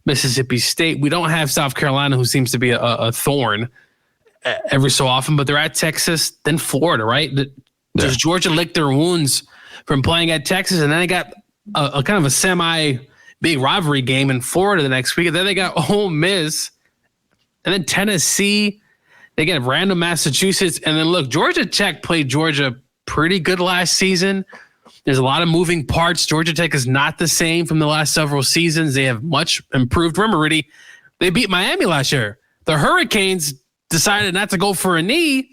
Mississippi State. We don't have South Carolina, who seems to be a thorn every so often, but they're at Texas, then Florida, right? Does Georgia lick their wounds from playing at Texas? And then they got a kind of a semi-big rivalry game in Florida the next week. And then they got Ole Miss. And then Tennessee, they get random Massachusetts. And then look, Georgia Tech played Georgia pretty good last season. There's a lot of moving parts. Georgia Tech is not the same from the last several seasons. They have much improved. Remember, Rudy, they beat Miami last year. The Hurricanes decided not to go for a knee.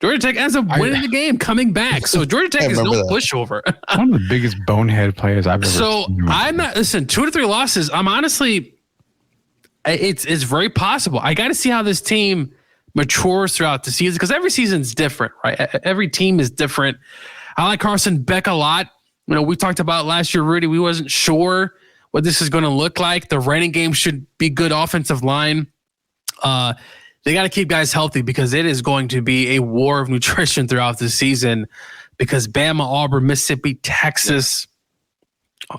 Georgia Tech ends up winning the game, coming back. So Georgia Tech is no pushover. One of the biggest bonehead players I've ever seen. So I'm not, listen, 2 to 3 losses. I'm honestly, it's very possible. I got to see how this team matures throughout the season because every season's different, right? Every team is different. I like Carson Beck a lot. You know, we talked about last year, Rudy. We wasn't sure what this is going to look like. The running game should be good offensive line. They got to keep guys healthy because it is going to be a war of nutrition throughout the season because Bama, Auburn, Mississippi, Texas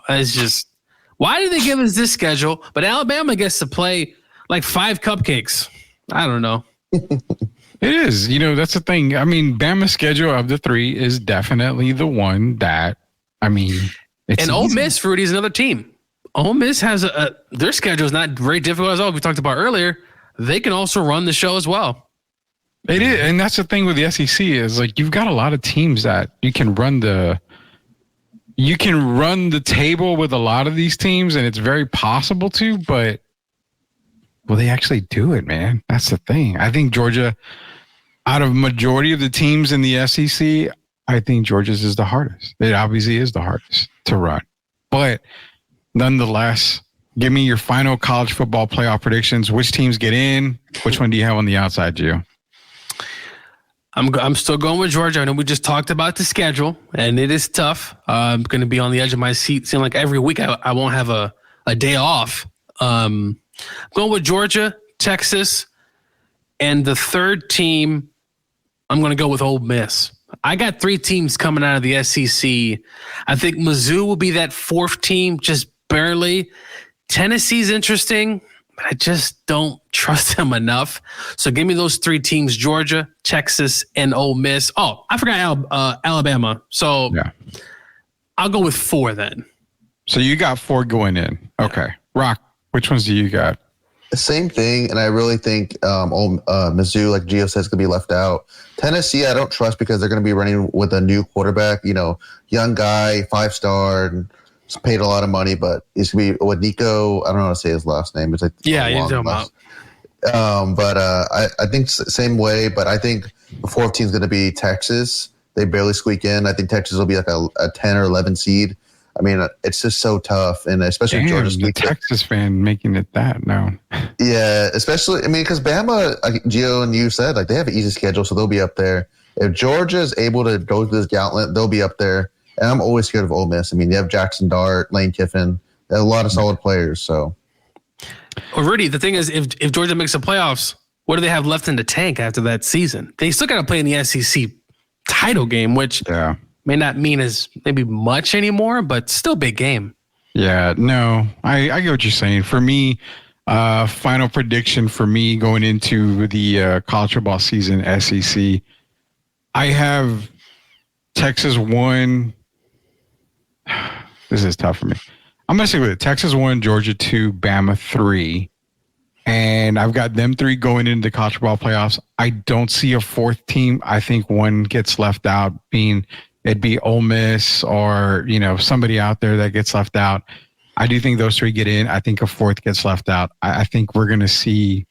is just – why did they give us this schedule? But Alabama gets to play like 5 cupcakes. I don't know. It is. You know, that's the thing. I mean, Bama's schedule of the 3 is definitely the one that, I mean, it's and Ole Miss, Rudy, is another team. Ole Miss has their schedule is not very difficult as well. We talked about earlier. They can also run the show as well. It is. And that's the thing with the SEC is like, you've got a lot of teams that you can run the table with a lot of these teams, and it's very possible to, but will they actually do it, man? That's the thing. I think Georgia, out of majority of the teams in the SEC, I think Georgia's is the hardest. It obviously is the hardest to run. But nonetheless, give me your final college football playoff predictions. Which teams get in? Which one do you have on the outside, Gio? I'm still going with Georgia. I know we just talked about the schedule, and it is tough. I'm going to be on the edge of my seat. Seem like every week I won't have a day off. I'm going with Georgia, Texas, and the third team, I'm going to go with Ole Miss. I got 3 teams coming out of the SEC. I think Mizzou will be that 4th team, just barely. Tennessee's interesting, but I just don't trust them enough. So give me those 3 teams, Georgia, Texas, and Ole Miss. Oh, I forgot Alabama. So yeah. I'll go with 4 then. So you got 4 going in. Okay. Rock, which ones do you got? The same thing, and I really think Mizzou, like Gio says, could be left out. Tennessee, I don't trust because they're going to be running with a new quarterback, you know, young guy, 5-star, and paid a lot of money, but it's going to be with Nico. I don't know how to say his last name. It's like yeah, you know about. I think same way, but I think the 4th team is going to be Texas. They barely squeak in. I think Texas will be like a 10 or 11 seed. I mean, it's just so tough, and especially Georgia's the Texas fan making it that known. Yeah, especially because Bama, like Gio and you said, like they have an easy schedule, so they'll be up there. If Georgia is able to go through this gauntlet, they'll be up there. And I'm always scared of Ole Miss. I mean, you have Jackson Dart, Lane Kiffin, they have a lot of solid players. So, well, Rudy, the thing is, if Georgia makes the playoffs, what do they have left in the tank after that season? They still got to play in the SEC title game, which May not mean as maybe much anymore, but still big game. Yeah, no, I get what you're saying. For me, final prediction for me going into the college football season, SEC, I have Texas 1. This is tough for me. I'm going to stick with it. Texas 1, Georgia 2, Bama 3. And I've got them 3 going into the college football playoffs. I don't see a 4th team. I think one gets left out, it'd be Ole Miss or, somebody out there that gets left out. I do think those 3 get in. I think a 4th gets left out. I think we're going to see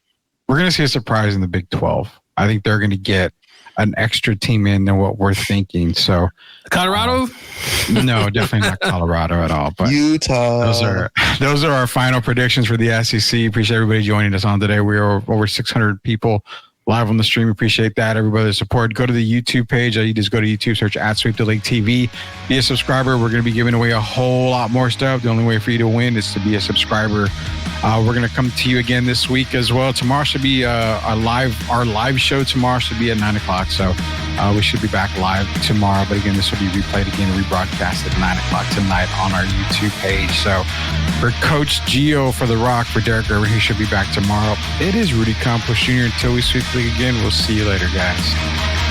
a surprise in the Big 12. I think they're going to get an extra team in than what we're thinking. So Colorado? No, definitely not Colorado at all. But Utah. Those are our final predictions for the SEC. Appreciate everybody joining us on today. We are over 600 people live on the stream. Appreciate that. Everybody's support. Go to the YouTube page. You just go to YouTube, search @Sweep the League TV. Be a subscriber. We're going to be giving away a whole lot more stuff. The only way for you to win is to be a subscriber. We're going to come to you again this week as well. Tomorrow should be our live show tomorrow should be at 9:00. So we should be back live tomorrow. But again, this will be replayed again and rebroadcast at 9:00 tonight on our YouTube page. So for Coach Gio, for The Rock, for Derek Irvin, who should be back tomorrow, it is Rudy Campos Jr. Until we sweep the league again, we'll see you later, guys.